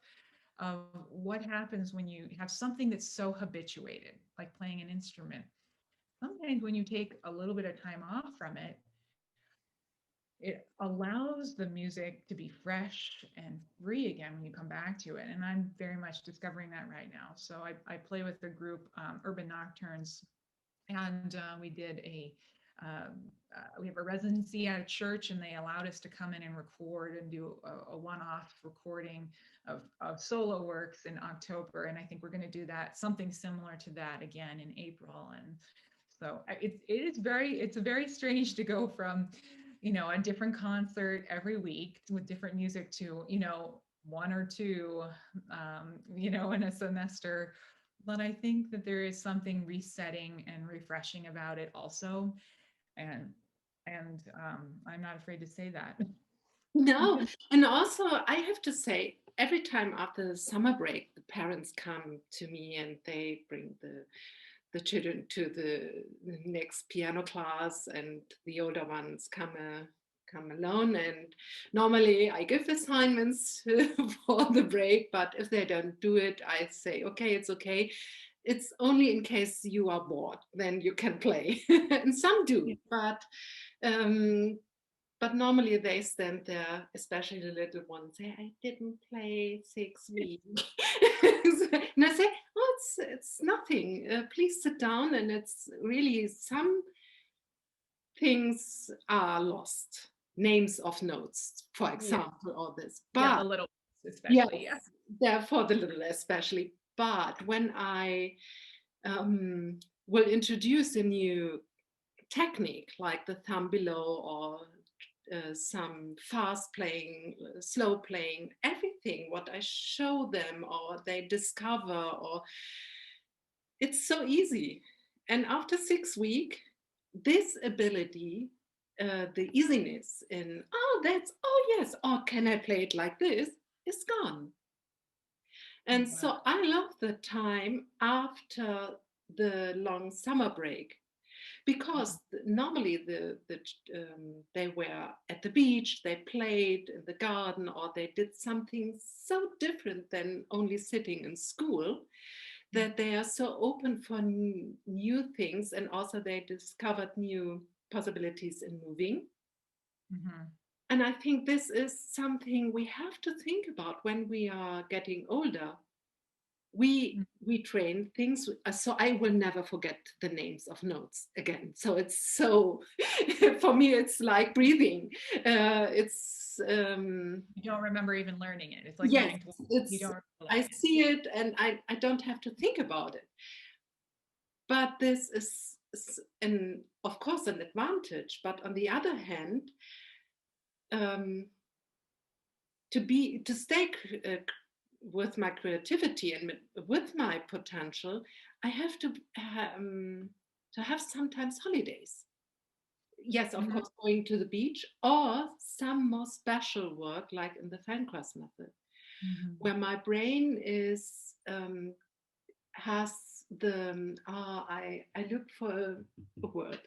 what happens when you have something that's so habituated, like playing an instrument. Sometimes when you take a little bit of time off from it allows the music to be fresh and free again when you come back to it. And I'm very much discovering that right now. So I play with the group Urban Nocturnes, and we have a residency at a church, and they allowed us to come in and record and do a one-off recording of solo works in October. And I think we're going to do that, something similar to that again in April. And so it's very strange to go from, a different concert every week with different music to, one or two, in a semester. But I think that there is something resetting and refreshing about it also. And I'm not afraid to say that. No, and also I have to say, every time after the summer break, the parents come to me and they bring the children to the next piano class, and the older ones come alone. And normally I give assignments for the break, but if they don't do it, I say, okay, it's okay. It's only in case you are bored, then you can play. And some do, um, but normally they stand there, especially the little ones, say, I didn't play 6 weeks. And I say, oh, it's nothing. Please sit down. And it's really, some things are lost. Names of notes, for Yeah. example, all this. Yeah, But the little yes, especially. Yeah. therefore the little especially. But when I will introduce a new technique like the thumb below, or some fast playing, slow playing, everything what I show them or they discover, or it's so easy. And after 6 weeks, this ability, the easiness in, oh, that's, oh, yes, or can I play it like this, is gone. And Wow. so I love the time after the long summer break because normally they were at the beach, they played in the garden, or they did something so different than only sitting in school, that they are so open for new things, and also they discovered new possibilities in moving. Mm-hmm. And I think this is something we have to think about when we are getting older. We train things, so I will never forget the names of notes again. So it's so for me it's like breathing. It's You don't remember even learning it. It's like yes, learning to walk. You it's don't remember I learning it. see it and I don't have to think about it. But this is an of course an advantage, but on the other hand, um, to stay with my creativity and with my potential, I have to have sometimes holidays. Yes, of Mhm. course, going to the beach or some more special work like in the Feldenkrais method, Mhm. where my brain is has the I look for a word,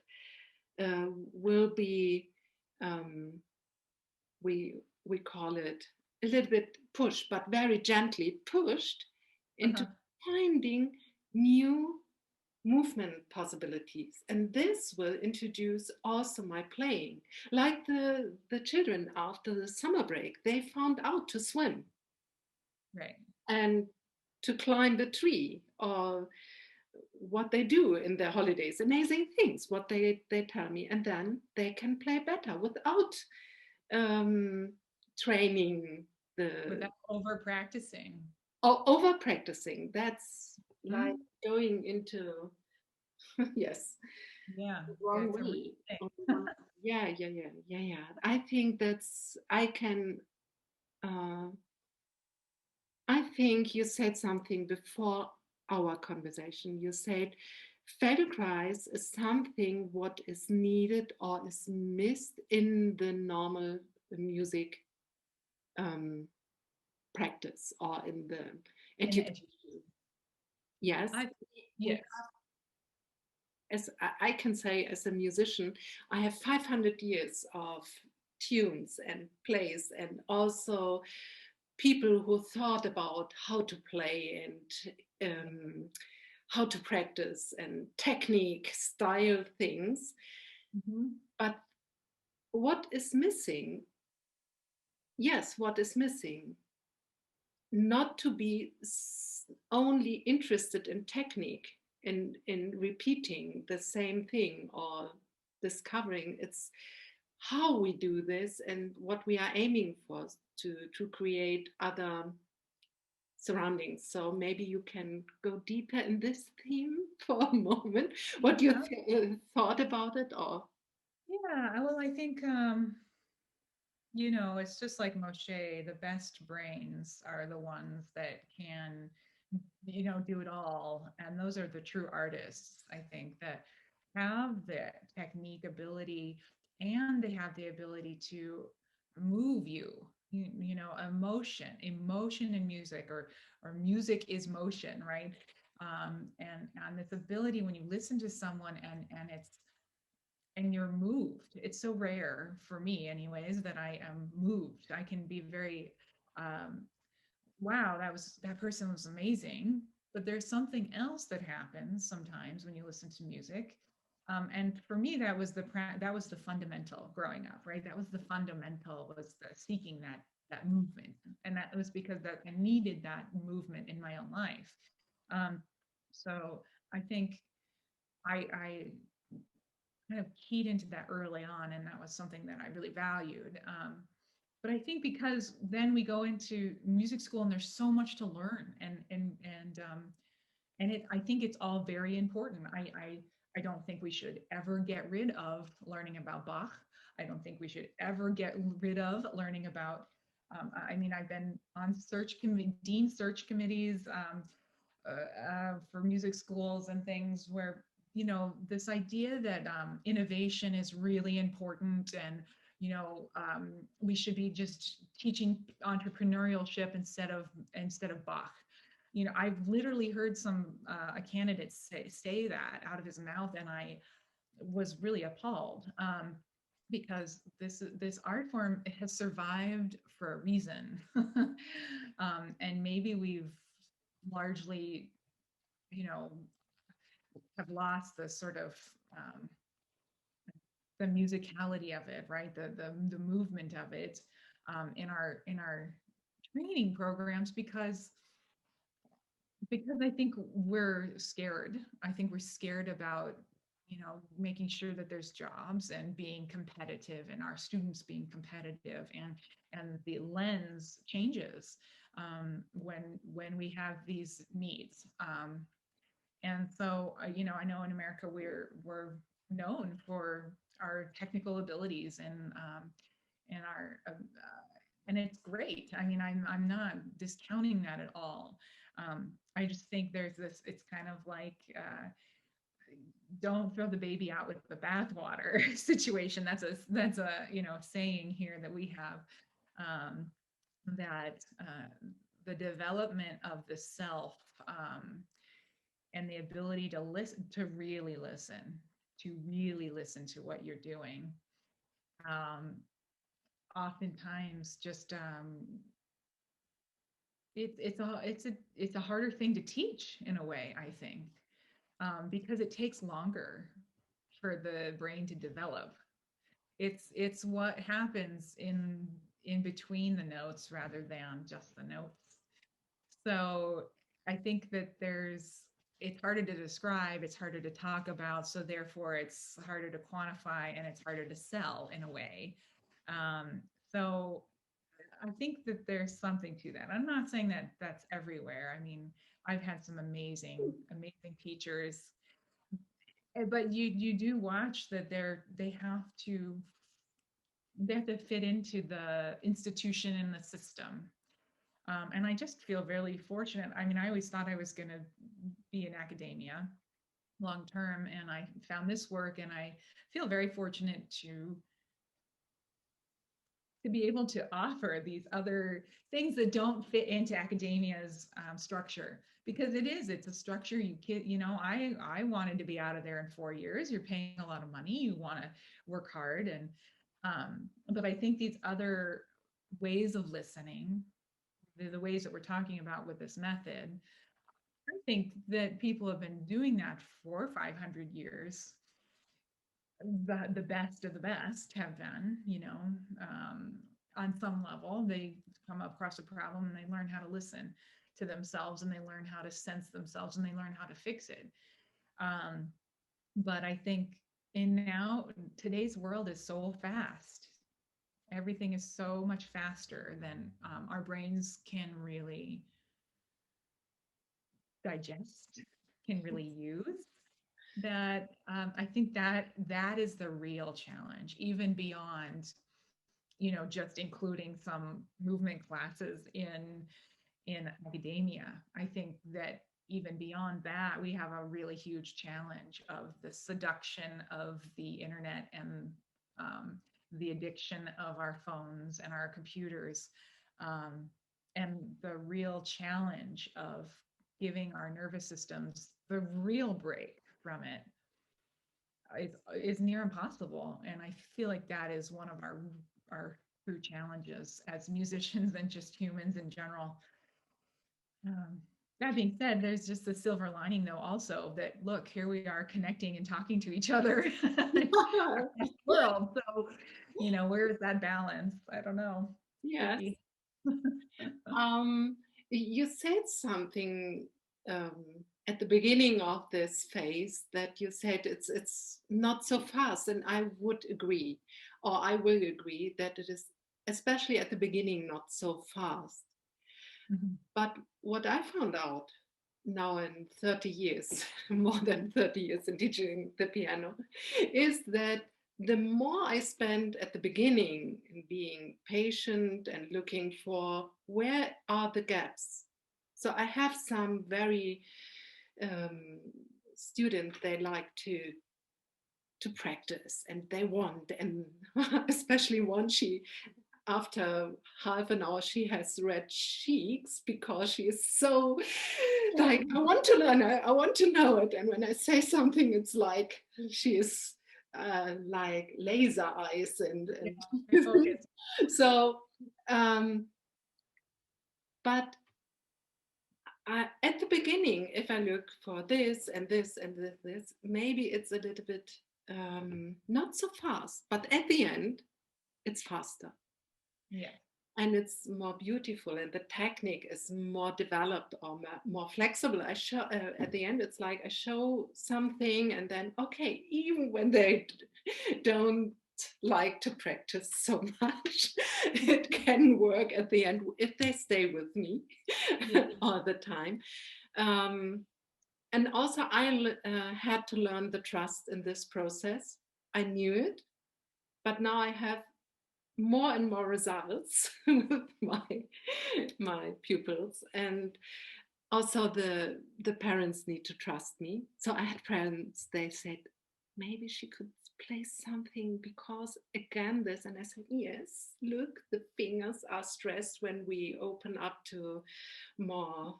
will be um, we call it a little bit pushed, but very gently pushed into Uh-huh. finding new movement possibilities. And this will introduce also my playing. Like the children after the summer break, they found out to swim Right. and to climb the tree, or what they do in their holidays, amazing things, what they tell me. And then they can play better without um, training the Without over practicing. over practicing. That's like Mhm. going into yes, Yeah, the wrong it's a real way. thing. Yeah, yeah, yeah, yeah, yeah. I think that's I can. Uh, I think you said something before our conversation. You said Feldenkrais is something what is needed or is missed in the normal music um, practice or in the In the education. education. Yes, I we yes. as I can say, as a musician, I have 500 years of tunes and plays, and also people who thought about how to play and how to practice and technique, style things. Mhm. But what is missing? Yes, what is missing? Not to be only interested in technique, in repeating the same thing or discovering it's how we do this and what we are aiming for to create other surroundings. So maybe you can go deeper in this theme for a moment, what you Yeah. thought about it, or Yeah. Well, I think it's just like Moshe, the best brains are the ones that can, do it all. And those are the true artists, I think, that have the technique ability and they have the ability to move you. Emotion in music, or music is motion, right? And this ability when you listen to someone and you're moved. It's so rare for me, anyways, that I am moved. I can be very, um, wow, that person was amazing. But there's something else that happens sometimes when you listen to music. And for me, that was the fundamental growing up, right? That was the fundamental, was the seeking that movement, and that was because that I needed that movement in my own life. Um, so I think I kind of keyed into that early on, and that was something that I really valued. But I think because then we go into music school and there's so much to learn, and I think it's all very important. I don't think we should ever get rid of learning about Bach. I don't think we should ever get rid of learning about. I mean, I've been on dean search committees, for music schools and things where this idea that innovation is really important, and we should be just teaching entrepreneurship instead of Bach. I've literally heard a candidate say that out of his mouth, and I was really appalled, because this art form has survived for a reason. And maybe we've largely, have lost the sort of, the musicality of it, right? The movement of it, in our training programs, because I think we're scared. I think we're scared about, making sure that there's jobs and being competitive, and our students being competitive, and the lens changes, when we have these needs. And so, I know in America we're known for our technical abilities, and our and it's great. I mean, I'm not discounting that at all. I just think there's this. It's kind of like, don't throw the baby out with the bathwater situation. That's a saying here that we have, that the development of the self, and the ability to listen, to really listen to what you're doing, oftentimes just, it's a harder thing to teach in a way, I think, because it takes longer for the brain to develop. It's what happens in between the notes rather than just the notes. So I think that it's harder to describe, it's harder to talk about, so therefore it's harder to quantify, and it's harder to sell in a way. So I think that there's something to that. I'm not saying that that's everywhere. I mean, I've had some amazing teachers, but you do watch that they have to fit into the institution and the system. And I just feel really fortunate. I mean, I always thought I was going to be in academia long term, and I found this work, and I feel very fortunate to be able to offer these other things that don't fit into academia's, structure, because it's a structure. I wanted to be out of there in 4 years. You're paying a lot of money, you want to work hard, and but I think these other ways of listening, the ways that we're talking about with this method, I think that people have been doing that for 500 years. The best of the best have been, on some level, they come across a problem and they learn how to listen to themselves, and they learn how to sense themselves, and they learn how to fix it. But I think today's world is so fast. Everything is so much faster than, our brains can really digest, can really use, that, I think that is the real challenge, even beyond, just including some movement classes in academia. I think that even beyond that, we have a really huge challenge of the seduction of the internet, and, the addiction of our phones and our computers, and the real challenge of giving our nervous systems the real break from it is near impossible. And I feel like that is one of our true challenges as musicians, and just humans in general. That being said, there's just the silver lining, though, also, that look, here we are connecting and talking to each other across the world. So, where is that balance? I don't know. Yes. You said something, at the beginning of this phase, that you said it's not so fast, and I would agree, or I will agree, that it is, especially at the beginning, not so fast. Mhm. But what I found out now in 30 years, more than 30 years in teaching the piano, is that the more I spend at the beginning in being patient and looking for where are the gaps. So I have some very students, they like to practice, and they want, and especially one, after half an hour, she has red cheeks because she is so like, I want to learn it, I want to know it. And when I say something, it's like she is like laser eyes and focus. so, but at the beginning, if I look for this and this and this, maybe it's a little bit not so fast, but at the end, it's faster. Yeah. And it's more beautiful, and the technique is more developed or more flexible. I show at the end, it's like I show something, and then okay, even when they don't like to practice so much, it can work at the end if they stay with me all the time. And also, I had to learn the trust in this process. I knew it, but now I have more and more results with my pupils, and also the parents need to trust me. So I had parents, they said maybe she could play something because again this, and I said yes, look, the fingers are stressed when we open up to more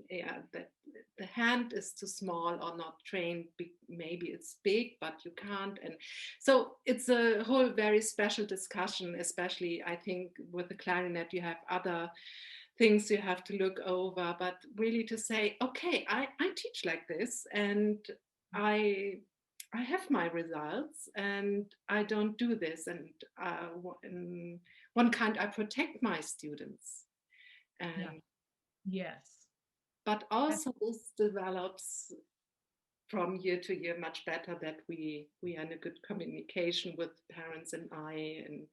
yeah, that the hand is too small or not trained. Maybe it's big but you can't. And so it's a whole very special discussion, especially I think with the clarinet you have other things you have to look over, but really to say okay, I teach like this, and I have my results, and I don't do this, and in one kind I protect my students, and Yeah. Yes. but also this develops from year to year much better, that we are in a good communication with parents and I, and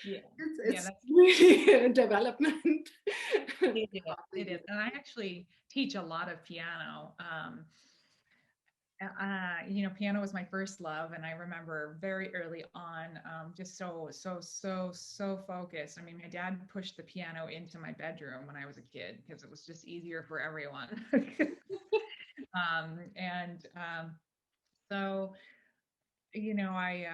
Yeah. it's That's really a development. it is. It is. And I actually teach a lot of piano. Piano was my first love, and I remember very early on, just so focused. I mean, my dad pushed the piano into my bedroom when I was a kid because it was just easier for everyone. And so, you know, I,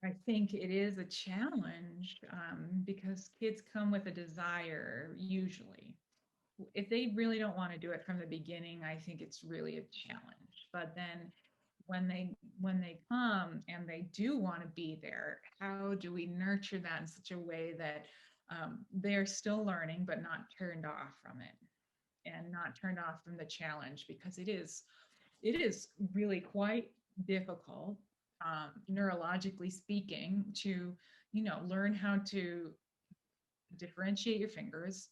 I think it is a challenge because kids come with a desire usually. If they really don't want to do it from the beginning, I think it's really a challenge. But then when they come and they do want to be there, how do we nurture that in such a way that they're still learning but not turned off from it, and not turned off from the challenge, because it is really quite difficult, neurologically speaking, to learn how to differentiate your fingers,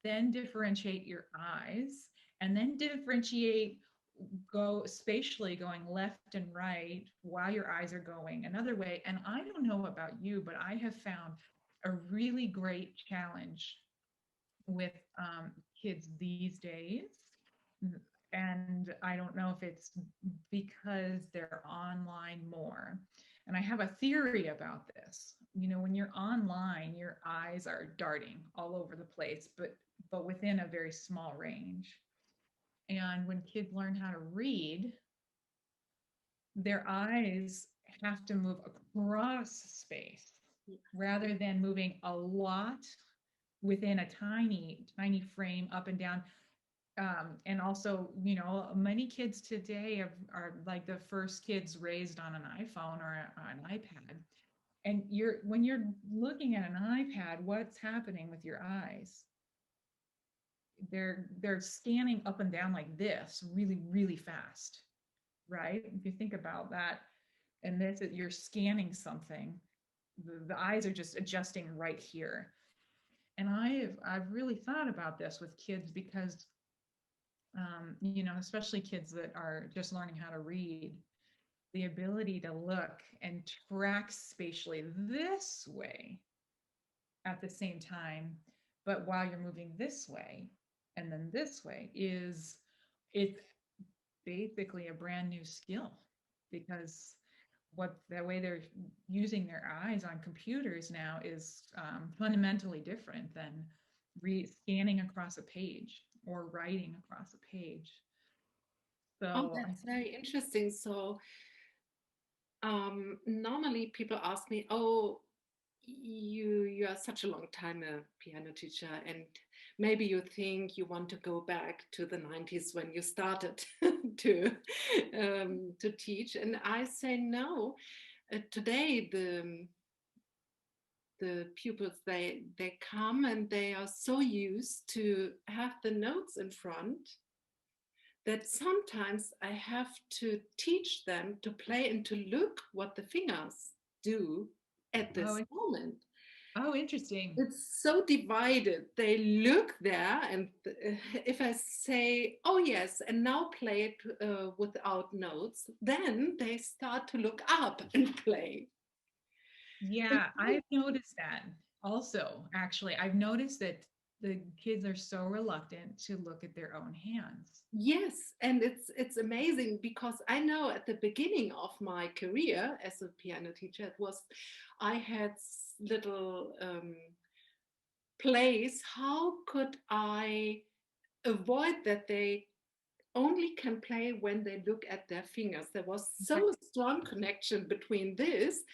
then differentiate your eyes, and then differentiate, go spatially, going left and right while your eyes are going another way. And I don't know about you, but I have found a really great challenge with kids these days. And I don't know if it's because they're online more. And I have a theory about this. When you're online, your eyes are darting all over the place, but within a very small range. And when kids learn how to read, their eyes have to move across space rather than moving a lot within a tiny, tiny frame up and down. And also, many kids today are like the first kids raised on an iPhone or an iPad. And when you're looking at an iPad, what's happening with your eyes? They're scanning up and down like this really, really fast, right? If you think about that, and this, you're scanning something, the eyes are just adjusting right here. And I've really thought about this with kids because especially kids that are just learning how to read, the ability to look and track spatially this way at the same time, but while you're moving this way and then this way, it's basically a brand new skill, because what the way they're using their eyes on computers now is fundamentally different than scanning across a page or writing across a page. Oh, So that's very interesting. So Normally people ask me, "Oh, you are such a long time a piano teacher, and maybe you think you want to go back to the 90s when you started to teach." And I say no. Today the pupils, they come and they are so used to have the notes in front that sometimes I have to teach them to play and to look what the fingers do at this Oh, moment. oh, interesting. It's so divided. They look there, and if I say, "Oh yes," and now play it without notes, then they start to look up and play. And Yeah, I've noticed that also. Actually, I've noticed that the kids are so reluctant to look at their own hands. yes, and it's amazing because I know at the beginning of my career as a piano teacher, it was I had little plays. How could I avoid that they only can play when they look at their fingers? There was Right. so strong connection between this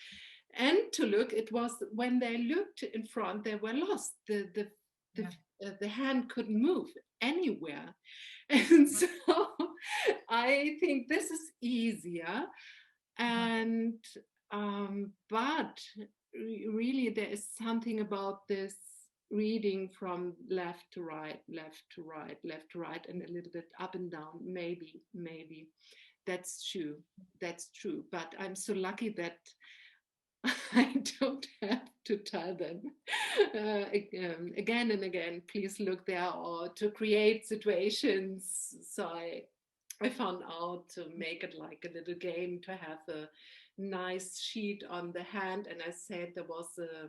and to look. It was when they looked in front, they were lost. The Yeah. the hand couldn't move anywhere. And so I think this is easier. Uh-huh. And but really, there is something about this reading from left to right, left to right, left to right, and a little bit up and down. Maybe that's true. That's true. But I'm so lucky that I don't have to tell them again and again, please look there, or to create situations. So I found out to make it like a little game, to have a nice sheet on the hand. And I said there was a,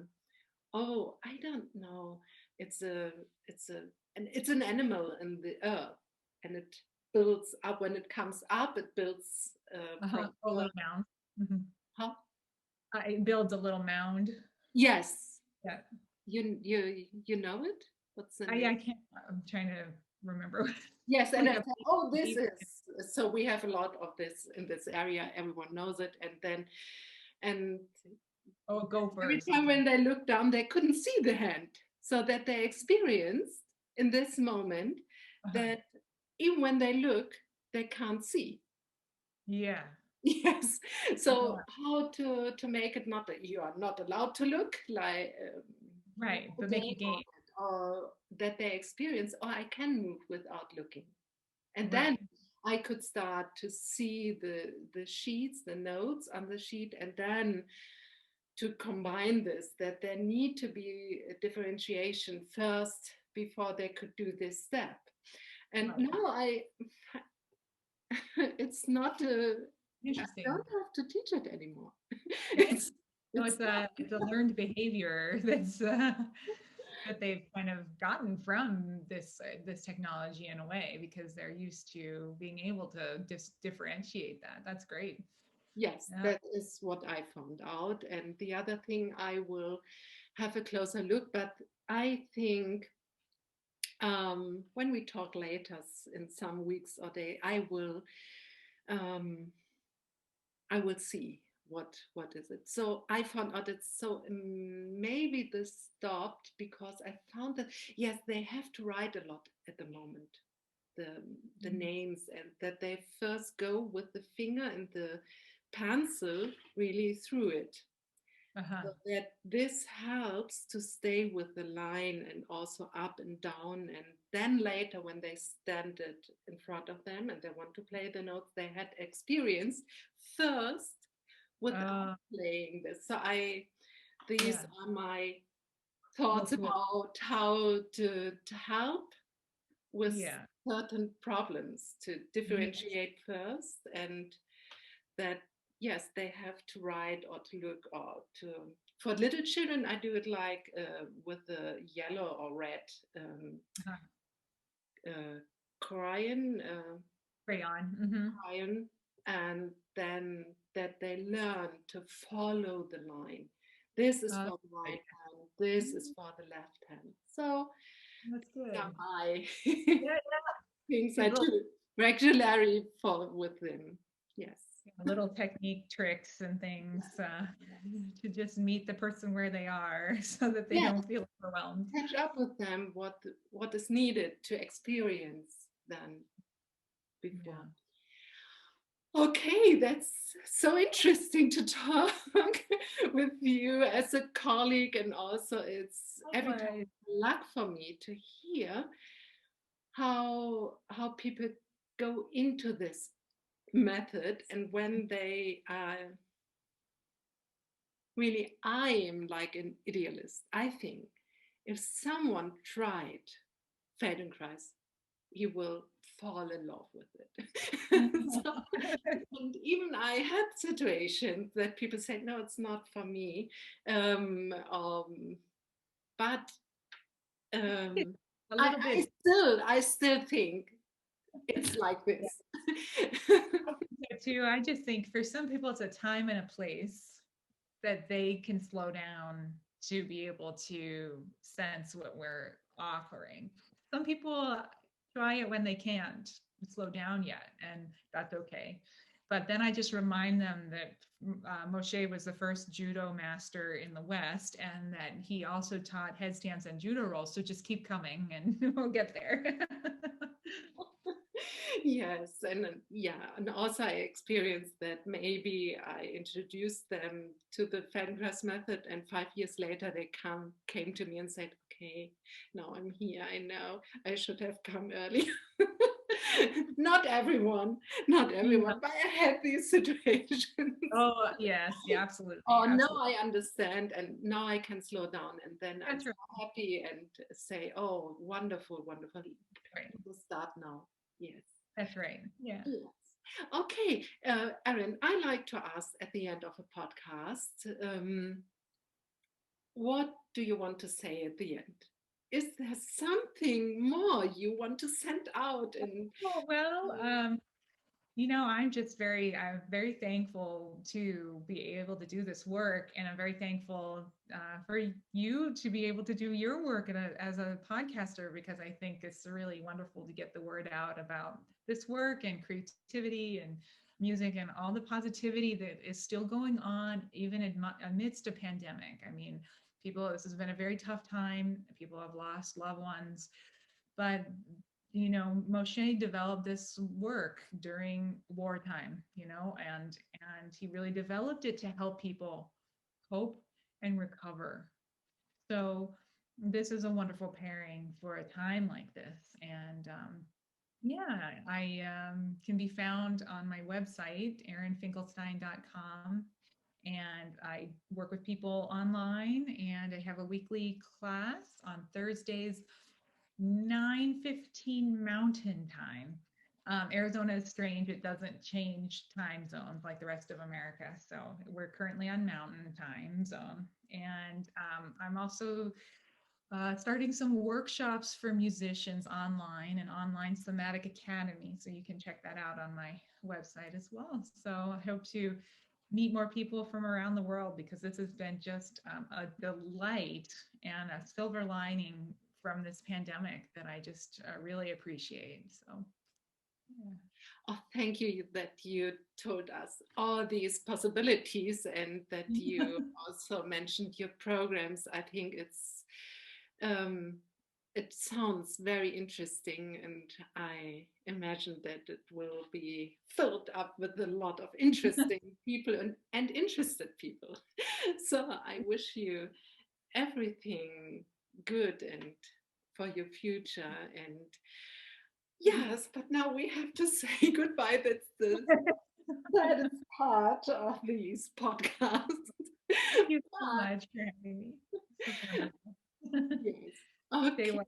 oh, I don't know. It's a, it's a, and it's an animal in the earth, and it builds up. When it comes up, it builds Uh-huh. from Oh, a earth. little mound. Hmm. Huh? It builds a little mound. Yes, Yeah. you know it. What's the name? I can't, I'm trying to remember. Yes, and Like I a said, oh, this baby. is, so we have a lot of this in this area. Everyone knows it, and then and Oh, every gophers. time when they looked down, they couldn't see the hand, so that they experienced in this moment Uh-huh. that even when they look, they can't see. Yeah. Yes. So Yeah. how to make it not that you are not allowed to look, like Right. a But make a game on game. it, or that they experience, or I can move without looking. And then Right. I could start to see the sheets, the notes on the sheet, and then to combine this, that there need to be a differentiation first before they could do this step. And Right. now I, it's not a, I Interesting. don't have to teach it anymore. Yeah. it's No, it's it's a learned behavior that's that they've kind of gotten from this technology in a way because they're used to being able to differentiate that. That's great. yes, Yeah. that is what I found out. And the other thing, I will have a closer look, but I think when we talk later in some weeks or day, um, I will see what is it. So I found out it's so maybe this stopped because I found that yes, they have to write a lot at the moment, the Mhm. names, and that they first go with the finger and the pencil really through it, Uh-huh. so that this helps to stay with the line and also up and down. And then later when they stand it in front of them and they want to play the notes they had experienced first without Uh, playing this. So I, these yeah. are my Little thoughts tool. about how to help with Yeah. certain problems, to Yeah. differentiate first, and that yes, they have to write or to look, or to, for little children I do it like with the yellow or red Uh-huh. uh, crayon, Crayon. Hmm. crayon, and then that they learn to follow the line. This is for the right Right. hand, this is Mhm. for the left hand. So That's some good. I Yeah. things Yeah. I Good little do regularly for with them. Yes. little technique tricks and things to just meet the person where they are so that they Yeah, don't feel overwhelmed. catch up with them what is needed to experience than before. Yeah. Okay, that's so interesting to talk with you as a colleague, and also it's every time Likewise. luck for me to hear how people go into this method, and when they really, I am like an idealist. I think if someone tried Feldenkrais, he will fall in love with it. So, and even I had situations that people said, no, it's not for me. But um, A little bit I still think it's like this. too. I just think for some people, it's a time and a place that they can slow down to be able to sense what we're offering. Some people try it when they can't slow down yet, and that's okay. But then I just remind them that Moshe was the first judo master in the West, and that he also taught headstands and judo rolls. So just keep coming, and we'll get there. Yes, and yeah, and also I experienced that maybe I introduced them to the Feldenkrais method, and 5 years later they came to me and said, "Okay, now I'm here. I know I should have come earlier." Not everyone, not Yeah. everyone, but I had these situations. Oh, yes, yeah, absolutely, Oh, now absolutely. I understand, and now I can slow down, and then I'm That's so right. happy and say, "Oh, wonderful, wonderful. Right. We'll start now." Yes. That's right. Yeah. Yes. Okay, Erin, I like to ask at the end of a podcast, what do you want to say at the end? Is there something more you want to send out? And Oh, well, I'm very thankful to be able to do this work, and I'm very thankful for you to be able to do your work as a podcaster, because I think it's really wonderful to get the word out about this work and creativity and music and all the positivity that is still going on, even amidst a pandemic. I mean, this has been a very tough time. People have lost loved ones, but Moshe developed this work during wartime, and he really developed it to help people cope and recover. So this is a wonderful pairing for a time like this. And yeah, I can be found on my website, erinfinkelstein.com. And I work with people online, and I have a weekly class on Thursdays, 9:15 Mountain Time. Arizona is strange; it doesn't change time zones like the rest of America. So we're currently on Mountain Time Zone, and I'm also starting some workshops for musicians online, and online somatic academy. So you can check that out on my website as well. So I hope to meet more people from around the world, because this has been just a delight and a silver lining from this pandemic that I just really appreciate. So, yeah. oh, thank you that you told us all these possibilities, and that you also mentioned your programs. I think um, it sounds very interesting, and I imagine that it will be filled up with a lot of interesting people and interested people. So I wish you everything good and for your future. And yes, but now we have to say goodbye. That's the saddest part of these podcasts. Thank you so But much for having me. This was wonderful. yes, Stay okay. well.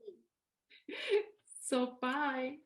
So bye.